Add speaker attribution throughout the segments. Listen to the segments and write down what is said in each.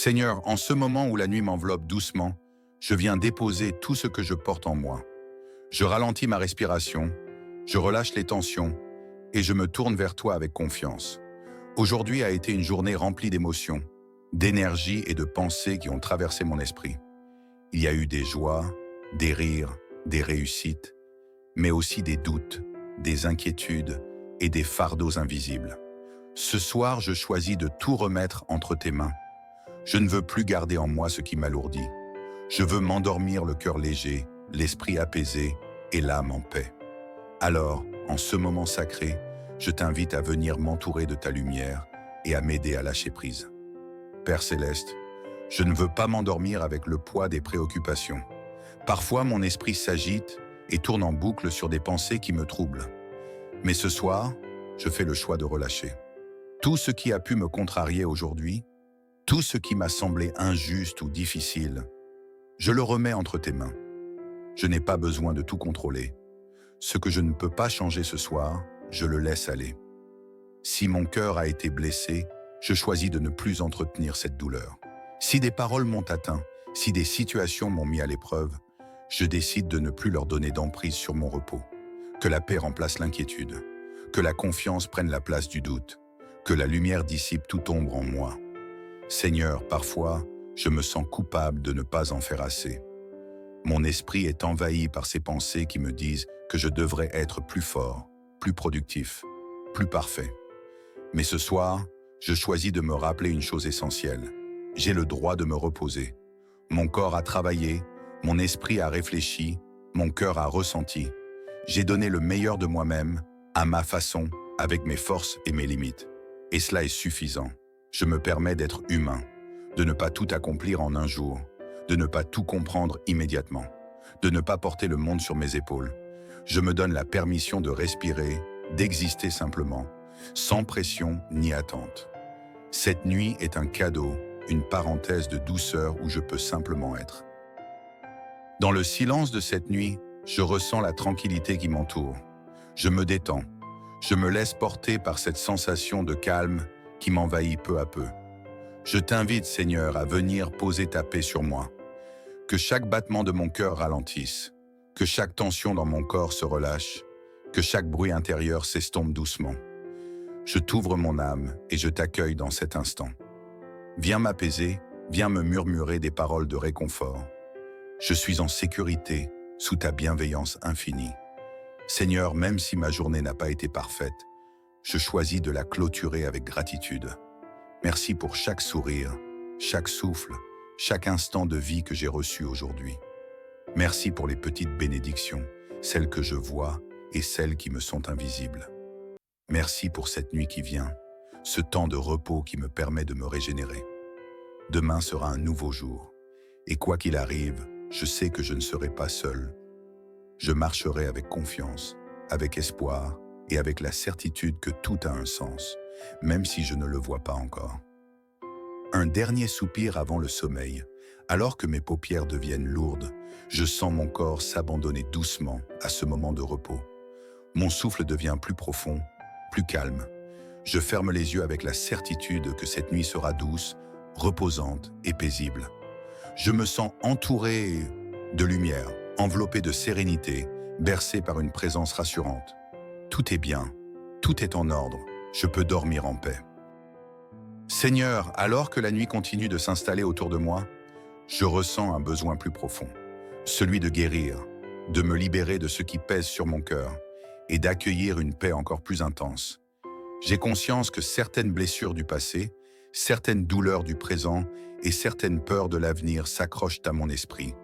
Speaker 1: Seigneur, en ce moment où la nuit m'enveloppe doucement, je viens déposer tout ce que je porte en moi. Je ralentis ma respiration, je relâche les tensions et je me tourne vers toi avec confiance. Aujourd'hui a été une journée remplie d'émotions, d'énergie et de pensées qui ont traversé mon esprit. Il y a eu des joies, des rires, des réussites, mais aussi des doutes, des inquiétudes et des fardeaux invisibles. Ce soir, je choisis de tout remettre entre tes mains. Je ne veux plus garder en moi ce qui m'alourdit. Je veux m'endormir le cœur léger, l'esprit apaisé et l'âme en paix. Alors, en ce moment sacré, je t'invite à venir m'entourer de ta lumière et à m'aider à lâcher prise. Père céleste, je ne veux pas m'endormir avec le poids des préoccupations. Parfois, mon esprit s'agite et tourne en boucle sur des pensées qui me troublent. Mais ce soir, je fais le choix de relâcher. Tout ce qui a pu me contrarier aujourd'hui, tout ce qui m'a semblé injuste ou difficile, je le remets entre tes mains. Je n'ai pas besoin de tout contrôler. Ce que je ne peux pas changer ce soir, je le laisse aller. Si mon cœur a été blessé, je choisis de ne plus entretenir cette douleur. Si des paroles m'ont atteint, si des situations m'ont mis à l'épreuve, je décide de ne plus leur donner d'emprise sur mon repos. Que la paix remplace l'inquiétude, que la confiance prenne la place du doute, que la lumière dissipe toute ombre en moi. Seigneur, parfois, je me sens coupable de ne pas en faire assez. Mon esprit est envahi par ces pensées qui me disent que je devrais être plus fort, plus productif, plus parfait. Mais ce soir, je choisis de me rappeler une chose essentielle. J'ai le droit de me reposer. Mon corps a travaillé, mon esprit a réfléchi, mon cœur a ressenti. J'ai donné le meilleur de moi-même, à ma façon, avec mes forces et mes limites. Et cela est suffisant. Je me permets d'être humain, de ne pas tout accomplir en un jour, de ne pas tout comprendre immédiatement, de ne pas porter le monde sur mes épaules. Je me donne la permission de respirer, d'exister simplement, sans pression ni attente. Cette nuit est un cadeau, une parenthèse de douceur où je peux simplement être. Dans le silence de cette nuit, je ressens la tranquillité qui m'entoure. Je me détends. Je me laisse porter par cette sensation de calme qui m'envahit peu à peu. Je t'invite, Seigneur, à venir poser ta paix sur moi. Que chaque battement de mon cœur ralentisse, que chaque tension dans mon corps se relâche, que chaque bruit intérieur s'estompe doucement. Je t'ouvre mon âme et je t'accueille dans cet instant. Viens m'apaiser, viens me murmurer des paroles de réconfort. Je suis en sécurité, sous ta bienveillance infinie. Seigneur, même si ma journée n'a pas été parfaite, je choisis de la clôturer avec gratitude. Merci pour chaque sourire, chaque souffle, chaque instant de vie que j'ai reçu aujourd'hui. Merci pour les petites bénédictions, celles que je vois et celles qui me sont invisibles. Merci pour cette nuit qui vient, ce temps de repos qui me permet de me régénérer. Demain sera un nouveau jour, et quoi qu'il arrive, je sais que je ne serai pas seul. Je marcherai avec confiance, avec espoir et avec la certitude que tout a un sens, même si je ne le vois pas encore. Un dernier soupir avant le sommeil. Alors que mes paupières deviennent lourdes, je sens mon corps s'abandonner doucement à ce moment de repos. Mon souffle devient plus profond, plus calme. Je ferme les yeux avec la certitude que cette nuit sera douce, reposante et paisible. Je me sens entouré de lumière, enveloppé de sérénité, bercé par une présence rassurante. Tout est bien, tout est en ordre, je peux dormir en paix. Seigneur, alors que la nuit continue de s'installer autour de moi, je ressens un besoin plus profond, celui de guérir, de me libérer de ce qui pèse sur mon cœur et d'accueillir une paix encore plus intense. J'ai conscience que certaines blessures du passé, certaines douleurs du présent et certaines peurs de l'avenir s'accrochent à mon esprit.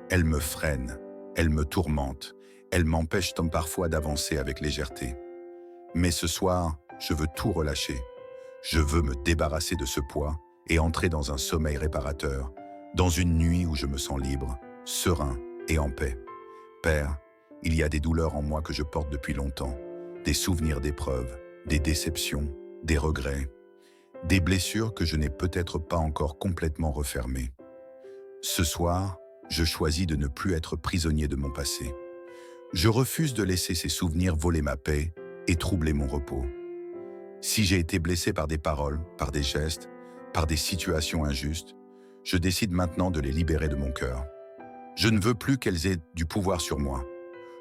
Speaker 1: Elles me freinent, elles me tourmentent, elles m'empêchent parfois d'avancer avec légèreté. Mais ce soir, je veux tout relâcher. Je veux me débarrasser de ce poids et entrer dans un sommeil réparateur, dans une nuit où je me sens libre, serein et en paix. Père, il y a des douleurs en moi que je porte depuis longtemps, des souvenirs d'épreuves, des déceptions, des regrets, des blessures que je n'ai peut-être pas encore complètement refermées. Ce soir, je choisis de ne plus être prisonnier de mon passé. Je refuse de laisser ces souvenirs voler ma paix et troubler mon repos. Si j'ai été blessé par des paroles, par des gestes, par des situations injustes, je décide maintenant de les libérer de mon cœur. Je ne veux plus qu'elles aient du pouvoir sur moi.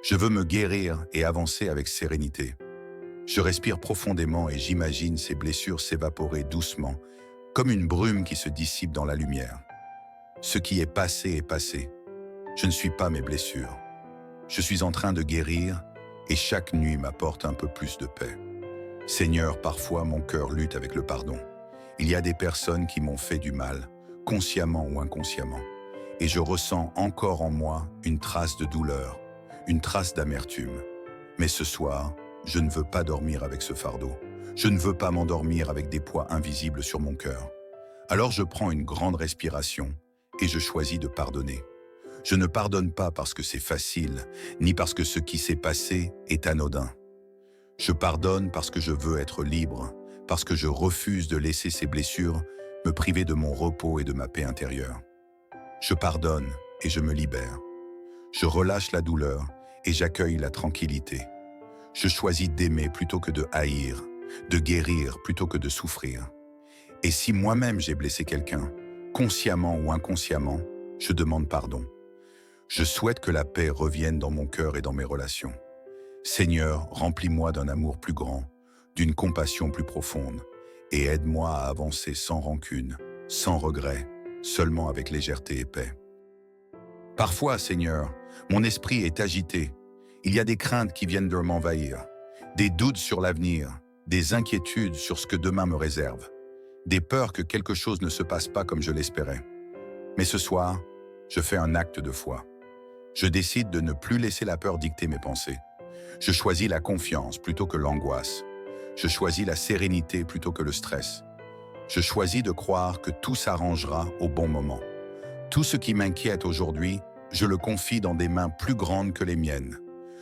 Speaker 1: Je veux me guérir et avancer avec sérénité. Je respire profondément et j'imagine ces blessures s'évaporer doucement, comme une brume qui se dissipe dans la lumière. Ce qui est passé est passé. Je ne suis pas mes blessures. Je suis en train de guérir et chaque nuit m'apporte un peu plus de paix. Seigneur, parfois mon cœur lutte avec le pardon. Il y a des personnes qui m'ont fait du mal, consciemment ou inconsciemment, et je ressens encore en moi une trace de douleur, une trace d'amertume. Mais ce soir, je ne veux pas dormir avec ce fardeau. Je ne veux pas m'endormir avec des poids invisibles sur mon cœur. Alors je prends une grande respiration et je choisis de pardonner. Je ne pardonne pas parce que c'est facile, ni parce que ce qui s'est passé est anodin. Je pardonne parce que je veux être libre, parce que je refuse de laisser ces blessures me priver de mon repos et de ma paix intérieure. Je pardonne et je me libère. Je relâche la douleur et j'accueille la tranquillité. Je choisis d'aimer plutôt que de haïr, de guérir plutôt que de souffrir. Et si moi-même j'ai blessé quelqu'un, consciemment ou inconsciemment, je demande pardon. Je souhaite que la paix revienne dans mon cœur et dans mes relations. Seigneur, remplis-moi d'un amour plus grand, d'une compassion plus profonde, et aide-moi à avancer sans rancune, sans regret, seulement avec légèreté et paix. Parfois, Seigneur, mon esprit est agité. Il y a des craintes qui viennent de m'envahir, des doutes sur l'avenir, des inquiétudes sur ce que demain me réserve, des peurs que quelque chose ne se passe pas comme je l'espérais. Mais ce soir, je fais un acte de foi. Je décide de ne plus laisser la peur dicter mes pensées. Je choisis la confiance plutôt que l'angoisse. Je choisis la sérénité plutôt que le stress. Je choisis de croire que tout s'arrangera au bon moment. Tout ce qui m'inquiète aujourd'hui, je le confie dans des mains plus grandes que les miennes.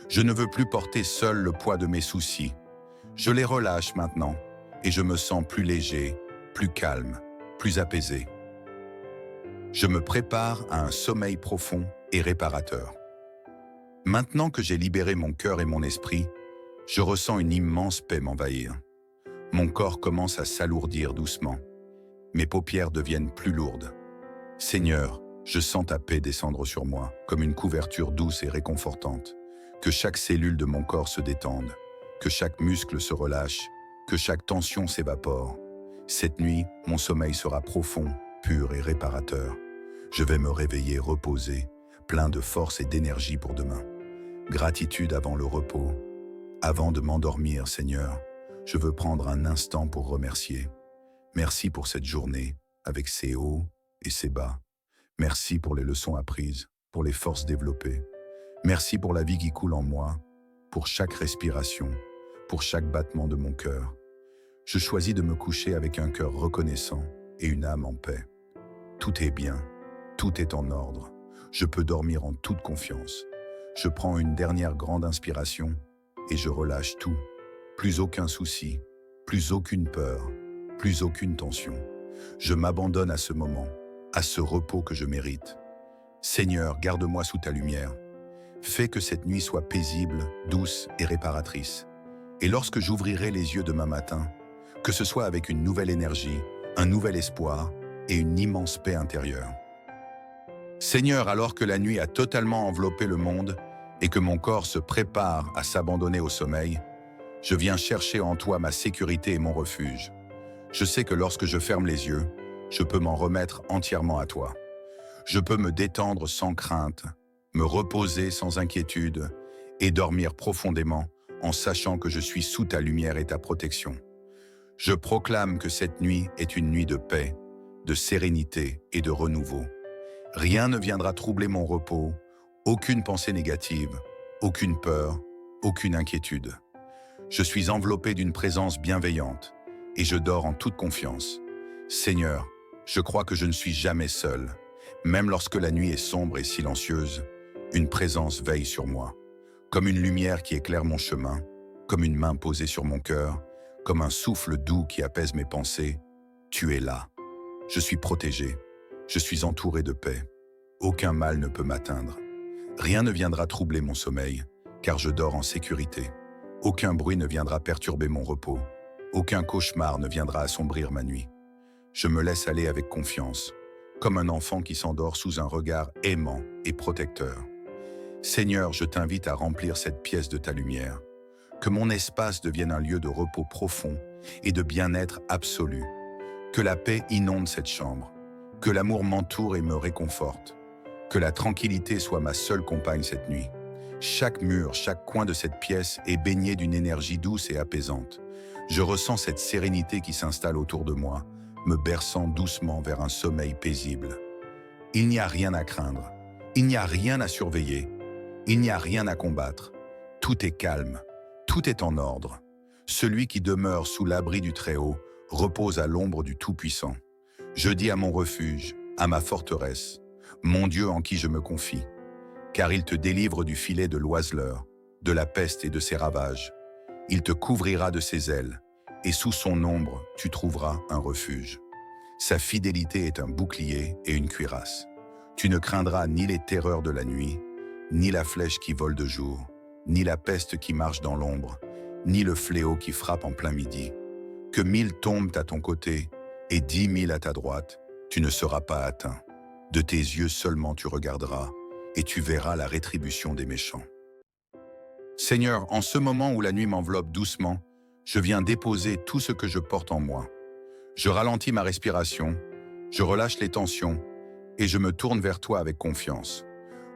Speaker 1: Je ne veux plus porter seul le poids de mes soucis. Je les relâche maintenant et je me sens plus léger, plus calme, plus apaisé. Je me prépare à un sommeil profond et réparateur. Maintenant que j'ai libéré mon cœur et mon esprit, je ressens une immense paix m'envahir. Mon corps commence à s'alourdir doucement. Mes paupières deviennent plus lourdes. Seigneur, je sens ta paix descendre sur moi, comme une couverture douce et réconfortante. Que chaque cellule de mon corps se détende, que chaque muscle se relâche, que chaque tension s'évapore. Cette nuit, mon sommeil sera profond, pur et réparateur. Je vais me réveiller reposé, plein de force et d'énergie pour demain. Gratitude avant le repos. Avant de m'endormir, Seigneur, je veux prendre un instant pour remercier. Merci pour cette journée, avec ses hauts et ses bas. Merci pour les leçons apprises, pour les forces développées. Merci pour la vie qui coule en moi, pour chaque respiration, pour chaque battement de mon cœur. Je choisis de me coucher avec un cœur reconnaissant et une âme en paix. Tout est bien, tout est en ordre. Je peux dormir en toute confiance. Je prends une dernière grande inspiration et je relâche tout. Plus aucun souci, plus aucune peur, plus aucune tension. Je m'abandonne à ce moment, à ce repos que je mérite. Seigneur, garde-moi sous ta lumière. Fais que cette nuit soit paisible, douce et réparatrice. Et lorsque j'ouvrirai les yeux demain matin, que ce soit avec une nouvelle énergie, un nouvel espoir et une immense paix intérieure. Seigneur, alors que la nuit a totalement enveloppé le monde et que mon corps se prépare à s'abandonner au sommeil, je viens chercher en toi ma sécurité et mon refuge. Je sais que lorsque je ferme les yeux, je peux m'en remettre entièrement à toi. Je peux me détendre sans crainte, me reposer sans inquiétude et dormir profondément en sachant que je suis sous ta lumière et ta protection. Je proclame que cette nuit est une nuit de paix, de sérénité et de renouveau. Rien ne viendra troubler mon repos, aucune pensée négative, aucune peur, aucune inquiétude. Je suis enveloppé d'une présence bienveillante et je dors en toute confiance. Seigneur, je crois que je ne suis jamais seul. Même lorsque la nuit est sombre et silencieuse, une présence veille sur moi, comme une lumière qui éclaire mon chemin, comme une main posée sur mon cœur, comme un souffle doux qui apaise mes pensées. Tu es là. Je suis protégé. Je suis entouré de paix. Aucun mal ne peut m'atteindre. Rien ne viendra troubler mon sommeil, car je dors en sécurité. Aucun bruit ne viendra perturber mon repos. Aucun cauchemar ne viendra assombrir ma nuit. Je me laisse aller avec confiance, comme un enfant qui s'endort sous un regard aimant et protecteur. Seigneur, je t'invite à remplir cette pièce de ta lumière, que mon espace devienne un lieu de repos profond et de bien-être absolu, que la paix inonde cette chambre, que l'amour m'entoure et me réconforte, que la tranquillité soit ma seule compagne cette nuit. Chaque mur, chaque coin de cette pièce est baigné d'une énergie douce et apaisante. Je ressens cette sérénité qui s'installe autour de moi, me berçant doucement vers un sommeil paisible. Il n'y a rien à craindre, il n'y a rien à surveiller, il n'y a rien à combattre. Tout est calme, tout est en ordre. Celui qui demeure sous l'abri du Très-Haut repose à l'ombre du Tout-Puissant. Je dis à mon refuge, à ma forteresse, mon Dieu en qui je me confie, car il te délivre du filet de l'oiseleur, de la peste et de ses ravages. Il te couvrira de ses ailes, et sous son ombre, tu trouveras un refuge. Sa fidélité est un bouclier et une cuirasse. Tu ne craindras ni les terreurs de la nuit, ni la flèche qui vole de jour, ni la peste qui marche dans l'ombre, ni le fléau qui frappe en plein midi. Que 1000 tombent à ton côté et 10 000 à ta droite, tu ne seras pas atteint. De tes yeux seulement tu regarderas, et tu verras la rétribution des méchants. Seigneur, en ce moment où la nuit m'enveloppe doucement, je viens déposer tout ce que je porte en moi. Je ralentis ma respiration, je relâche les tensions, et je me tourne vers toi avec confiance.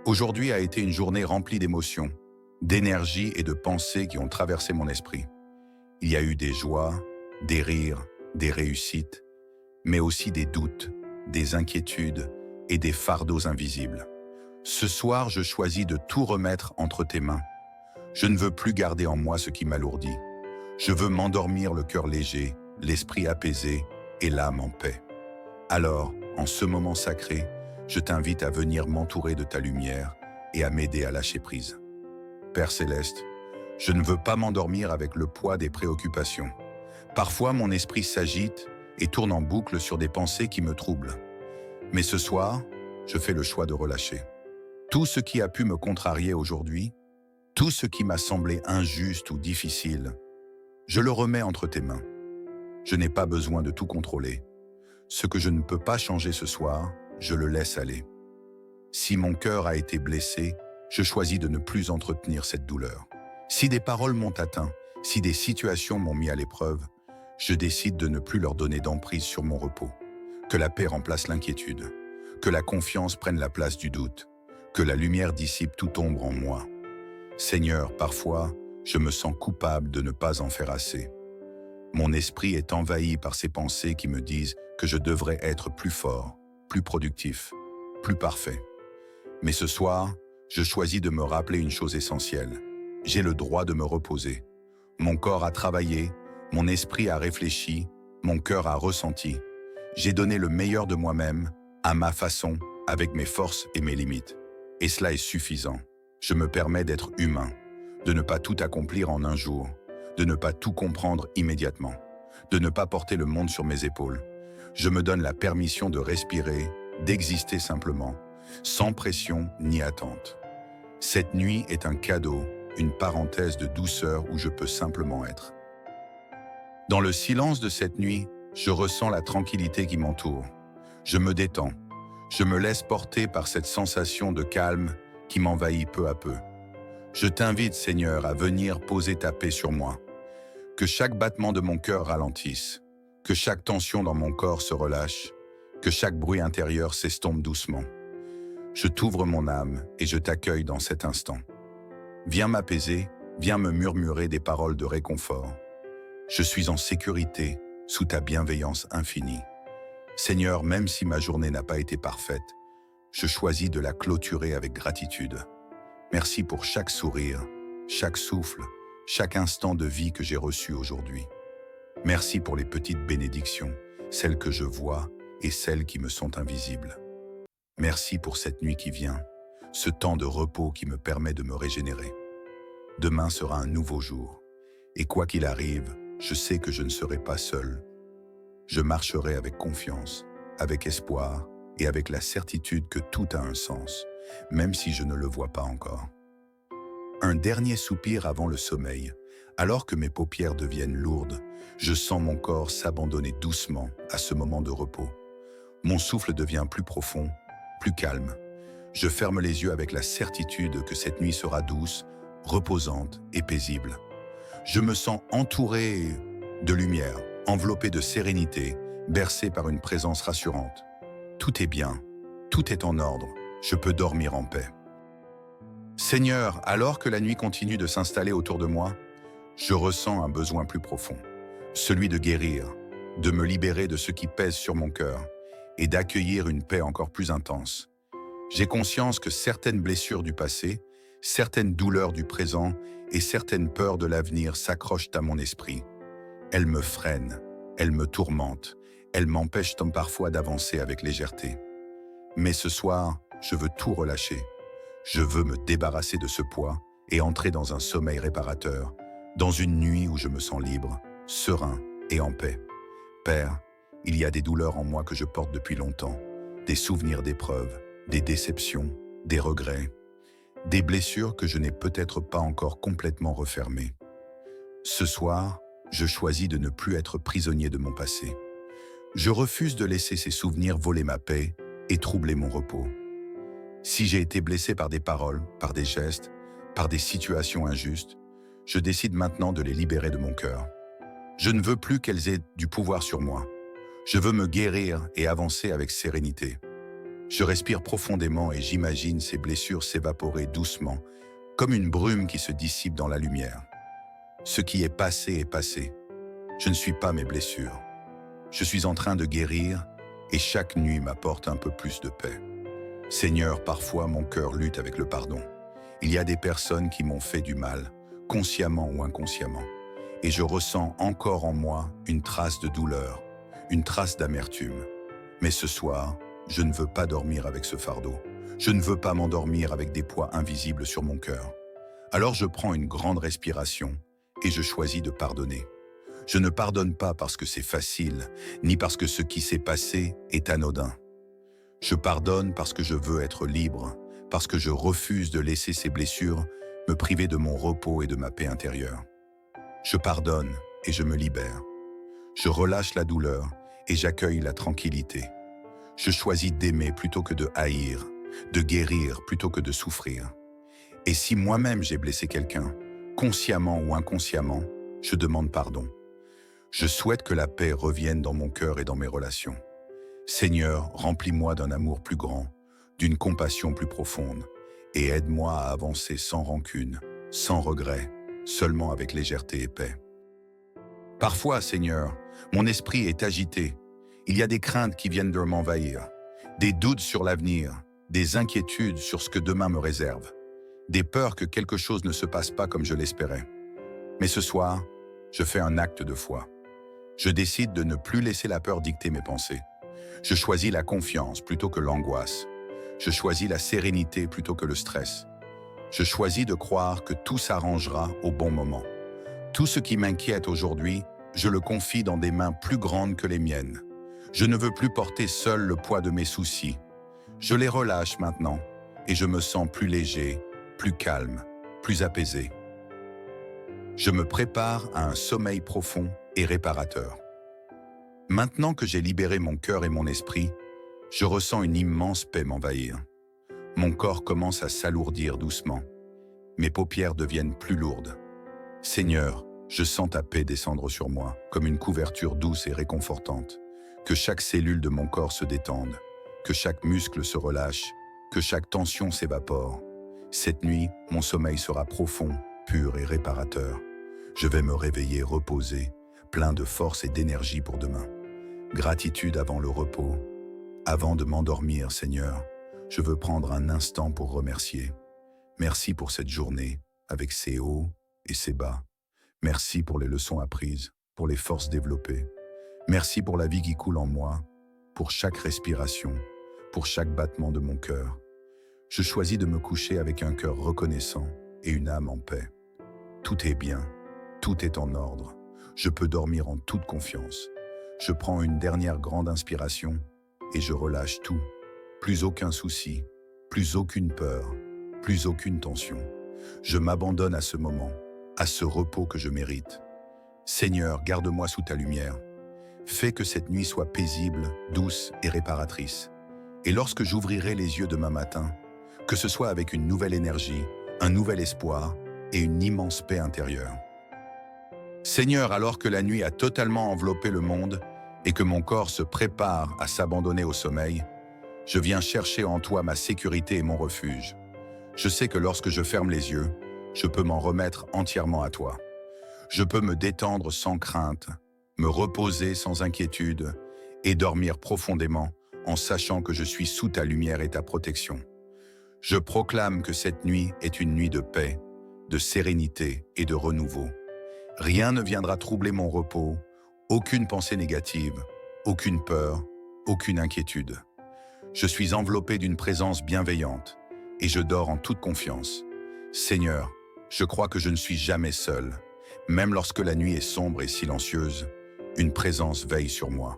Speaker 1: Aujourd'hui a été une journée remplie d'émotions, d'énergie et de pensées qui ont traversé mon esprit. Il y a eu des joies, des rires, des réussites, mais aussi des doutes, des inquiétudes et des fardeaux invisibles. Ce soir, je choisis de tout remettre entre tes mains. Je ne veux plus garder en moi ce qui m'alourdit. Je veux m'endormir le cœur léger, l'esprit apaisé et l'âme en paix. Alors, en ce moment sacré, je t'invite à venir m'entourer de ta lumière et à m'aider à lâcher prise. Père Céleste, je ne veux pas m'endormir avec le poids des préoccupations. Parfois, mon esprit s'agite et tourne en boucle sur des pensées qui me troublent. Mais ce soir, je fais le choix de relâcher. Tout ce qui a pu me contrarier aujourd'hui, tout ce qui m'a semblé injuste ou difficile, je le remets entre tes mains. Je n'ai pas besoin de tout contrôler. Ce que je ne peux pas changer ce soir, je le laisse aller. Si mon cœur a été blessé, je choisis de ne plus entretenir cette douleur. Si des paroles m'ont atteint, si des situations m'ont mis à l'épreuve, je décide de ne plus leur donner d'emprise sur mon repos. Que la paix remplace l'inquiétude, que la confiance prenne la place du doute, que la lumière dissipe toute ombre en moi. Seigneur, parfois, je me sens coupable de ne pas en faire assez. Mon esprit est envahi par ces pensées qui me disent que je devrais être plus fort, plus productif, plus parfait. Mais ce soir, je choisis de me rappeler une chose essentielle. J'ai le droit de me reposer. Mon corps a travaillé, mon esprit a réfléchi, mon cœur a ressenti. J'ai donné le meilleur de moi-même, à ma façon, avec mes forces et mes limites. Et cela est suffisant. Je me permets d'être humain, de ne pas tout accomplir en un jour, de ne pas tout comprendre immédiatement, de ne pas porter le monde sur mes épaules. Je me donne la permission de respirer, d'exister simplement, sans pression ni attente. Cette nuit est un cadeau, une parenthèse de douceur où je peux simplement être. Dans le silence de cette nuit, je ressens la tranquillité qui m'entoure. Je me détends. Je me laisse porter par cette sensation de calme qui m'envahit peu à peu. Je t'invite, Seigneur, à venir poser ta paix sur moi. Que chaque battement de mon cœur ralentisse, que chaque tension dans mon corps se relâche, que chaque bruit intérieur s'estompe doucement. Je t'ouvre mon âme et je t'accueille dans cet instant. Viens m'apaiser, viens me murmurer des paroles de réconfort. Je suis en sécurité, sous ta bienveillance infinie. Seigneur, même si ma journée n'a pas été parfaite, je choisis de la clôturer avec gratitude. Merci pour chaque sourire, chaque souffle, chaque instant de vie que j'ai reçu aujourd'hui. Merci pour les petites bénédictions, celles que je vois et celles qui me sont invisibles. Merci pour cette nuit qui vient, ce temps de repos qui me permet de me régénérer. Demain sera un nouveau jour, et quoi qu'il arrive, je sais que je ne serai pas seul. Je marcherai avec confiance, avec espoir et avec la certitude que tout a un sens, même si je ne le vois pas encore. Un dernier soupir avant le sommeil, Alors que mes paupières deviennent lourdes, je sens mon corps s'abandonner doucement à ce moment de repos. Mon souffle devient plus profond, plus calme. Je ferme les yeux avec la certitude que cette nuit sera douce, reposante et paisible. Je me sens entouré de lumière, enveloppé de sérénité, bercé par une présence rassurante. Tout est bien, tout est en ordre, je peux dormir en paix. Seigneur, alors que la nuit continue de s'installer autour de moi, je ressens un besoin plus profond, celui de guérir, de me libérer de ce qui pèse sur mon cœur et d'accueillir une paix encore plus intense. J'ai conscience que certaines blessures du passé, certaines douleurs du présent et certaines peurs de l'avenir s'accrochent à mon esprit. Elles me freinent, elles me tourmentent, elles m'empêchent parfois d'avancer avec légèreté. Mais ce soir, je veux tout relâcher. Je veux me débarrasser de ce poids et entrer dans un sommeil réparateur, dans une nuit où je me sens libre, serein et en paix. Père, il y a des douleurs en moi que je porte depuis longtemps, des souvenirs d'épreuves, des déceptions, des regrets, des blessures que je n'ai peut-être pas encore complètement refermées. Ce soir, je choisis de ne plus être prisonnier de mon passé. Je refuse de laisser ces souvenirs voler ma paix et troubler mon repos. Si j'ai été blessé par des paroles, par des gestes, par des situations injustes, je décide maintenant de les libérer de mon cœur. Je ne veux plus qu'elles aient du pouvoir sur moi. Je veux me guérir et avancer avec sérénité. Je respire profondément et j'imagine ces blessures s'évaporer doucement, comme une brume qui se dissipe dans la lumière. Ce qui est passé est passé. Je ne suis pas mes blessures. Je suis en train de guérir et chaque nuit m'apporte un peu plus de paix. Seigneur, parfois mon cœur lutte avec le pardon. Il y a des personnes qui m'ont fait du mal, consciemment ou inconsciemment, et je ressens encore en moi une trace de douleur, une trace d'amertume. Mais ce soir, je ne veux pas dormir avec ce fardeau. Je ne veux pas m'endormir avec des poids invisibles sur mon cœur. Alors je prends une grande respiration et je choisis de pardonner. Je ne pardonne pas parce que c'est facile, ni parce que ce qui s'est passé est anodin. Je pardonne parce que je veux être libre, parce que je refuse de laisser ces blessures me priver de mon repos et de ma paix intérieure. Je pardonne et je me libère. Je relâche la douleur et j'accueille la tranquillité. Je choisis d'aimer plutôt que de haïr, de guérir plutôt que de souffrir. Et si moi-même j'ai blessé quelqu'un, consciemment ou inconsciemment, je demande pardon. Je souhaite que la paix revienne dans mon cœur et dans mes relations. Seigneur, remplis-moi d'un amour plus grand, d'une compassion plus profonde, et aide-moi à avancer sans rancune, sans regret, seulement avec légèreté et paix. Parfois, Seigneur, mon esprit est agité. Il y a des craintes qui viennent de m'envahir, des doutes sur l'avenir, des inquiétudes sur ce que demain me réserve, des peurs que quelque chose ne se passe pas comme je l'espérais. Mais ce soir, je fais un acte de foi. Je décide de ne plus laisser la peur dicter mes pensées. Je choisis la confiance plutôt que l'angoisse. Je choisis la sérénité plutôt que le stress. Je choisis de croire que tout s'arrangera au bon moment. Tout ce qui m'inquiète aujourd'hui, je le confie dans des mains plus grandes que les miennes. Je ne veux plus porter seul le poids de mes soucis. Je les relâche maintenant et je me sens plus léger, plus calme, plus apaisé. Je me prépare à un sommeil profond et réparateur. Maintenant que j'ai libéré mon cœur et mon esprit, je ressens une immense paix m'envahir. Mon corps commence à s'alourdir doucement. Mes paupières deviennent plus lourdes. Seigneur, je sens ta paix descendre sur moi, comme une couverture douce et réconfortante. Que chaque cellule de mon corps se détende, que chaque muscle se relâche, que chaque tension s'évapore. Cette nuit, mon sommeil sera profond, pur et réparateur. Je vais me réveiller reposé, plein de force et d'énergie pour demain. Gratitude avant le repos. Avant de m'endormir, Seigneur, je veux prendre un instant pour remercier. Merci pour cette journée, avec ses hauts et ses bas. Merci pour les leçons apprises, pour les forces développées. Merci pour la vie qui coule en moi, pour chaque respiration, pour chaque battement de mon cœur. Je choisis de me coucher avec un cœur reconnaissant et une âme en paix. Tout est bien, tout est en ordre. Je peux dormir en toute confiance. Je prends une dernière grande inspiration et je relâche tout. Plus aucun souci, plus aucune peur, plus aucune tension. Je m'abandonne à ce moment. à ce repos que je mérite. Seigneur, garde-moi sous ta lumière. Fais que cette nuit soit paisible, douce et réparatrice. Et lorsque j'ouvrirai les yeux demain matin, que ce soit avec une nouvelle énergie, un nouvel espoir et une immense paix intérieure. Seigneur, alors que la nuit a totalement enveloppé le monde et que mon corps se prépare à s'abandonner au sommeil, je viens chercher en toi ma sécurité et mon refuge. Je sais que lorsque je ferme les yeux, je peux m'en remettre entièrement à toi. Je peux me détendre sans crainte, me reposer sans inquiétude et dormir profondément en sachant que je suis sous ta lumière et ta protection. Je proclame que cette nuit est une nuit de paix, de sérénité et de renouveau. Rien ne viendra troubler mon repos, aucune pensée négative, aucune peur, aucune inquiétude. Je suis enveloppé d'une présence bienveillante et je dors en toute confiance. Seigneur, je crois que je ne suis jamais seul. Même lorsque la nuit est sombre et silencieuse, une présence veille sur moi.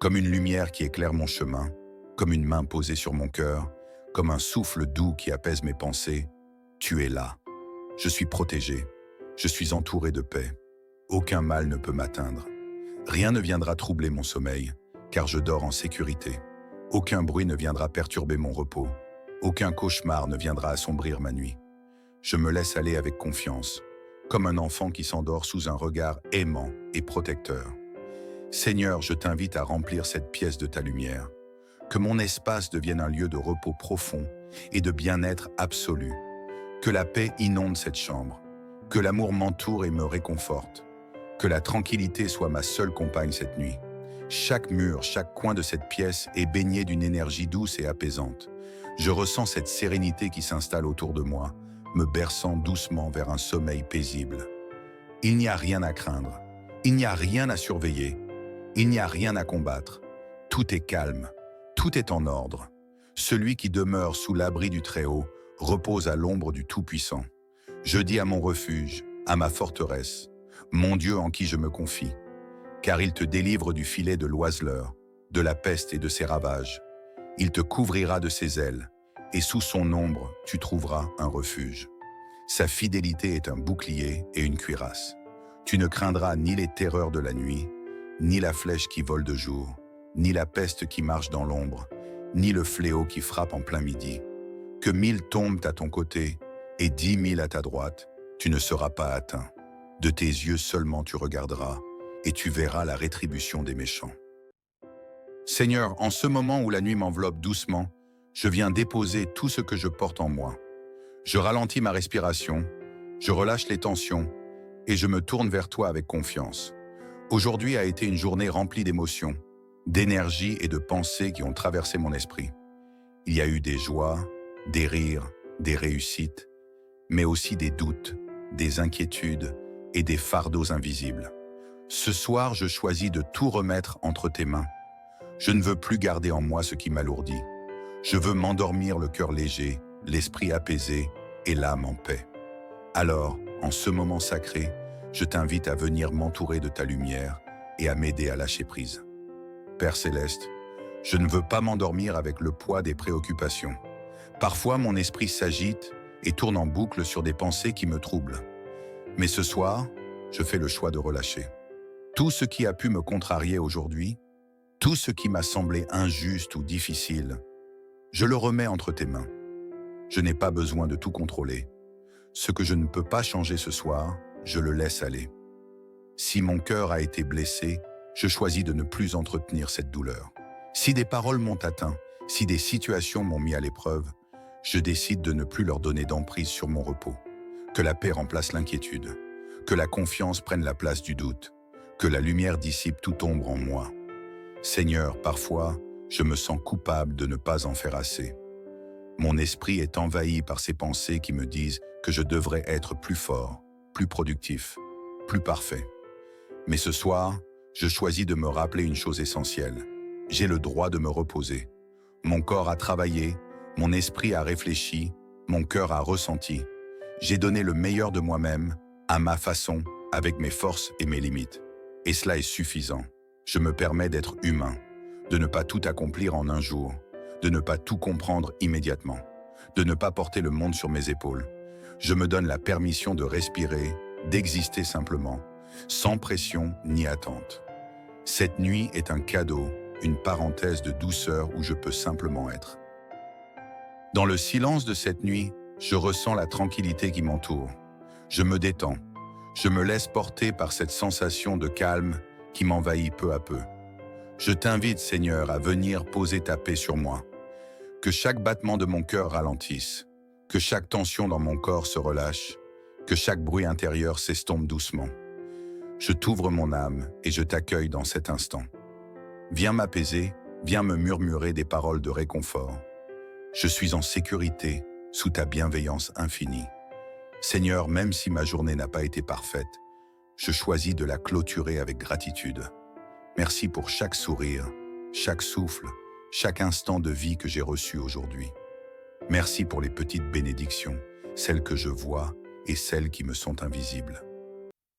Speaker 1: Comme une lumière qui éclaire mon chemin, comme une main posée sur mon cœur, comme un souffle doux qui apaise mes pensées, tu es là. Je suis protégé, je suis entouré de paix. Aucun mal ne peut m'atteindre. Rien ne viendra troubler mon sommeil, car je dors en sécurité. Aucun bruit ne viendra perturber mon repos. Aucun cauchemar ne viendra assombrir ma nuit. Je me laisse aller avec confiance, comme un enfant qui s'endort sous un regard aimant et protecteur. Seigneur, je t'invite à remplir cette pièce de ta lumière. Que mon espace devienne un lieu de repos profond et de bien-être absolu. Que la paix inonde cette chambre. Que l'amour m'entoure et me réconforte. Que la tranquillité soit ma seule compagne cette nuit. Chaque mur, chaque coin de cette pièce est baigné d'une énergie douce et apaisante. Je ressens cette sérénité qui s'installe autour de moi, me berçant doucement vers un sommeil paisible. Il n'y a rien à craindre. Il n'y a rien à surveiller. Il n'y a rien à combattre. Tout est calme. Tout est en ordre. Celui qui demeure sous l'abri du Très-Haut repose à l'ombre du Tout-Puissant. Je dis à mon refuge, à ma forteresse, mon Dieu en qui je me confie, car il te délivre du filet de l'oiseleur, de la peste et de ses ravages. Il te couvrira de ses ailes, et sous son ombre, tu trouveras un refuge. Sa fidélité est un bouclier et une cuirasse. Tu ne craindras ni les terreurs de la nuit, ni la flèche qui vole de jour, ni la peste qui marche dans l'ombre, ni le fléau qui frappe en plein midi. Que 1000 tombent à ton côté et 10 000 à ta droite, tu ne seras pas atteint. De tes yeux seulement tu regarderas, et tu verras la rétribution des méchants. Seigneur, en ce moment où la nuit m'enveloppe doucement, je viens déposer tout ce que je porte en moi. Je ralentis ma respiration, je relâche les tensions, et je me tourne vers toi avec confiance. Aujourd'hui a été une journée remplie d'émotions, d'énergie et de pensées qui ont traversé mon esprit. Il y a eu des joies, des rires, des réussites, mais aussi des doutes, des inquiétudes et des fardeaux invisibles. Ce soir, je choisis de tout remettre entre tes mains. Je ne veux plus garder en moi ce qui m'alourdit. Je veux m'endormir le cœur léger, l'esprit apaisé et l'âme en paix. Alors, en ce moment sacré, je t'invite à venir m'entourer de ta lumière et à m'aider à lâcher prise. Père Céleste, je ne veux pas m'endormir avec le poids des préoccupations. Parfois, mon esprit s'agite et tourne en boucle sur des pensées qui me troublent. Mais ce soir, je fais le choix de relâcher. Tout ce qui a pu me contrarier aujourd'hui, tout ce qui m'a semblé injuste ou difficile, je le remets entre tes mains. Je n'ai pas besoin de tout contrôler. Ce que je ne peux pas changer ce soir, je le laisse aller. Si mon cœur a été blessé, je choisis de ne plus entretenir cette douleur. Si des paroles m'ont atteint, si des situations m'ont mis à l'épreuve, je décide de ne plus leur donner d'emprise sur mon repos. Que la paix remplace l'inquiétude, que la confiance prenne la place du doute, que la lumière dissipe toute ombre en moi. Seigneur, parfois, je me sens coupable de ne pas en faire assez. Mon esprit est envahi par ces pensées qui me disent que je devrais être plus fort, plus productif, plus parfait. Mais ce soir, je choisis de me rappeler une chose essentielle. J'ai le droit de me reposer. Mon corps a travaillé, mon esprit a réfléchi, mon cœur a ressenti. J'ai donné le meilleur de moi-même, à ma façon, avec mes forces et mes limites. Et cela est suffisant. Je me permets d'être humain, de ne pas tout accomplir en un jour, de ne pas tout comprendre immédiatement, de ne pas porter le monde sur mes épaules. Je me donne la permission de respirer, d'exister simplement, sans pression ni attente. Cette nuit est un cadeau, une parenthèse de douceur où je peux simplement être. Dans le silence de cette nuit, je ressens la tranquillité qui m'entoure. Je me détends. Je me laisse porter par cette sensation de calme qui m'envahit peu à peu. Je t'invite, Seigneur, à venir poser ta paix sur moi. Que chaque battement de mon cœur ralentisse, que chaque tension dans mon corps se relâche, que chaque bruit intérieur s'estompe doucement. Je t'ouvre mon âme et je t'accueille dans cet instant. Viens m'apaiser, viens me murmurer des paroles de réconfort. Je suis en sécurité, sous ta bienveillance infinie. Seigneur, même si ma journée n'a pas été parfaite, je choisis de la clôturer avec gratitude. Merci pour chaque sourire, chaque souffle, chaque instant de vie que j'ai reçu aujourd'hui. Merci pour les petites bénédictions, celles que je vois et celles qui me sont invisibles.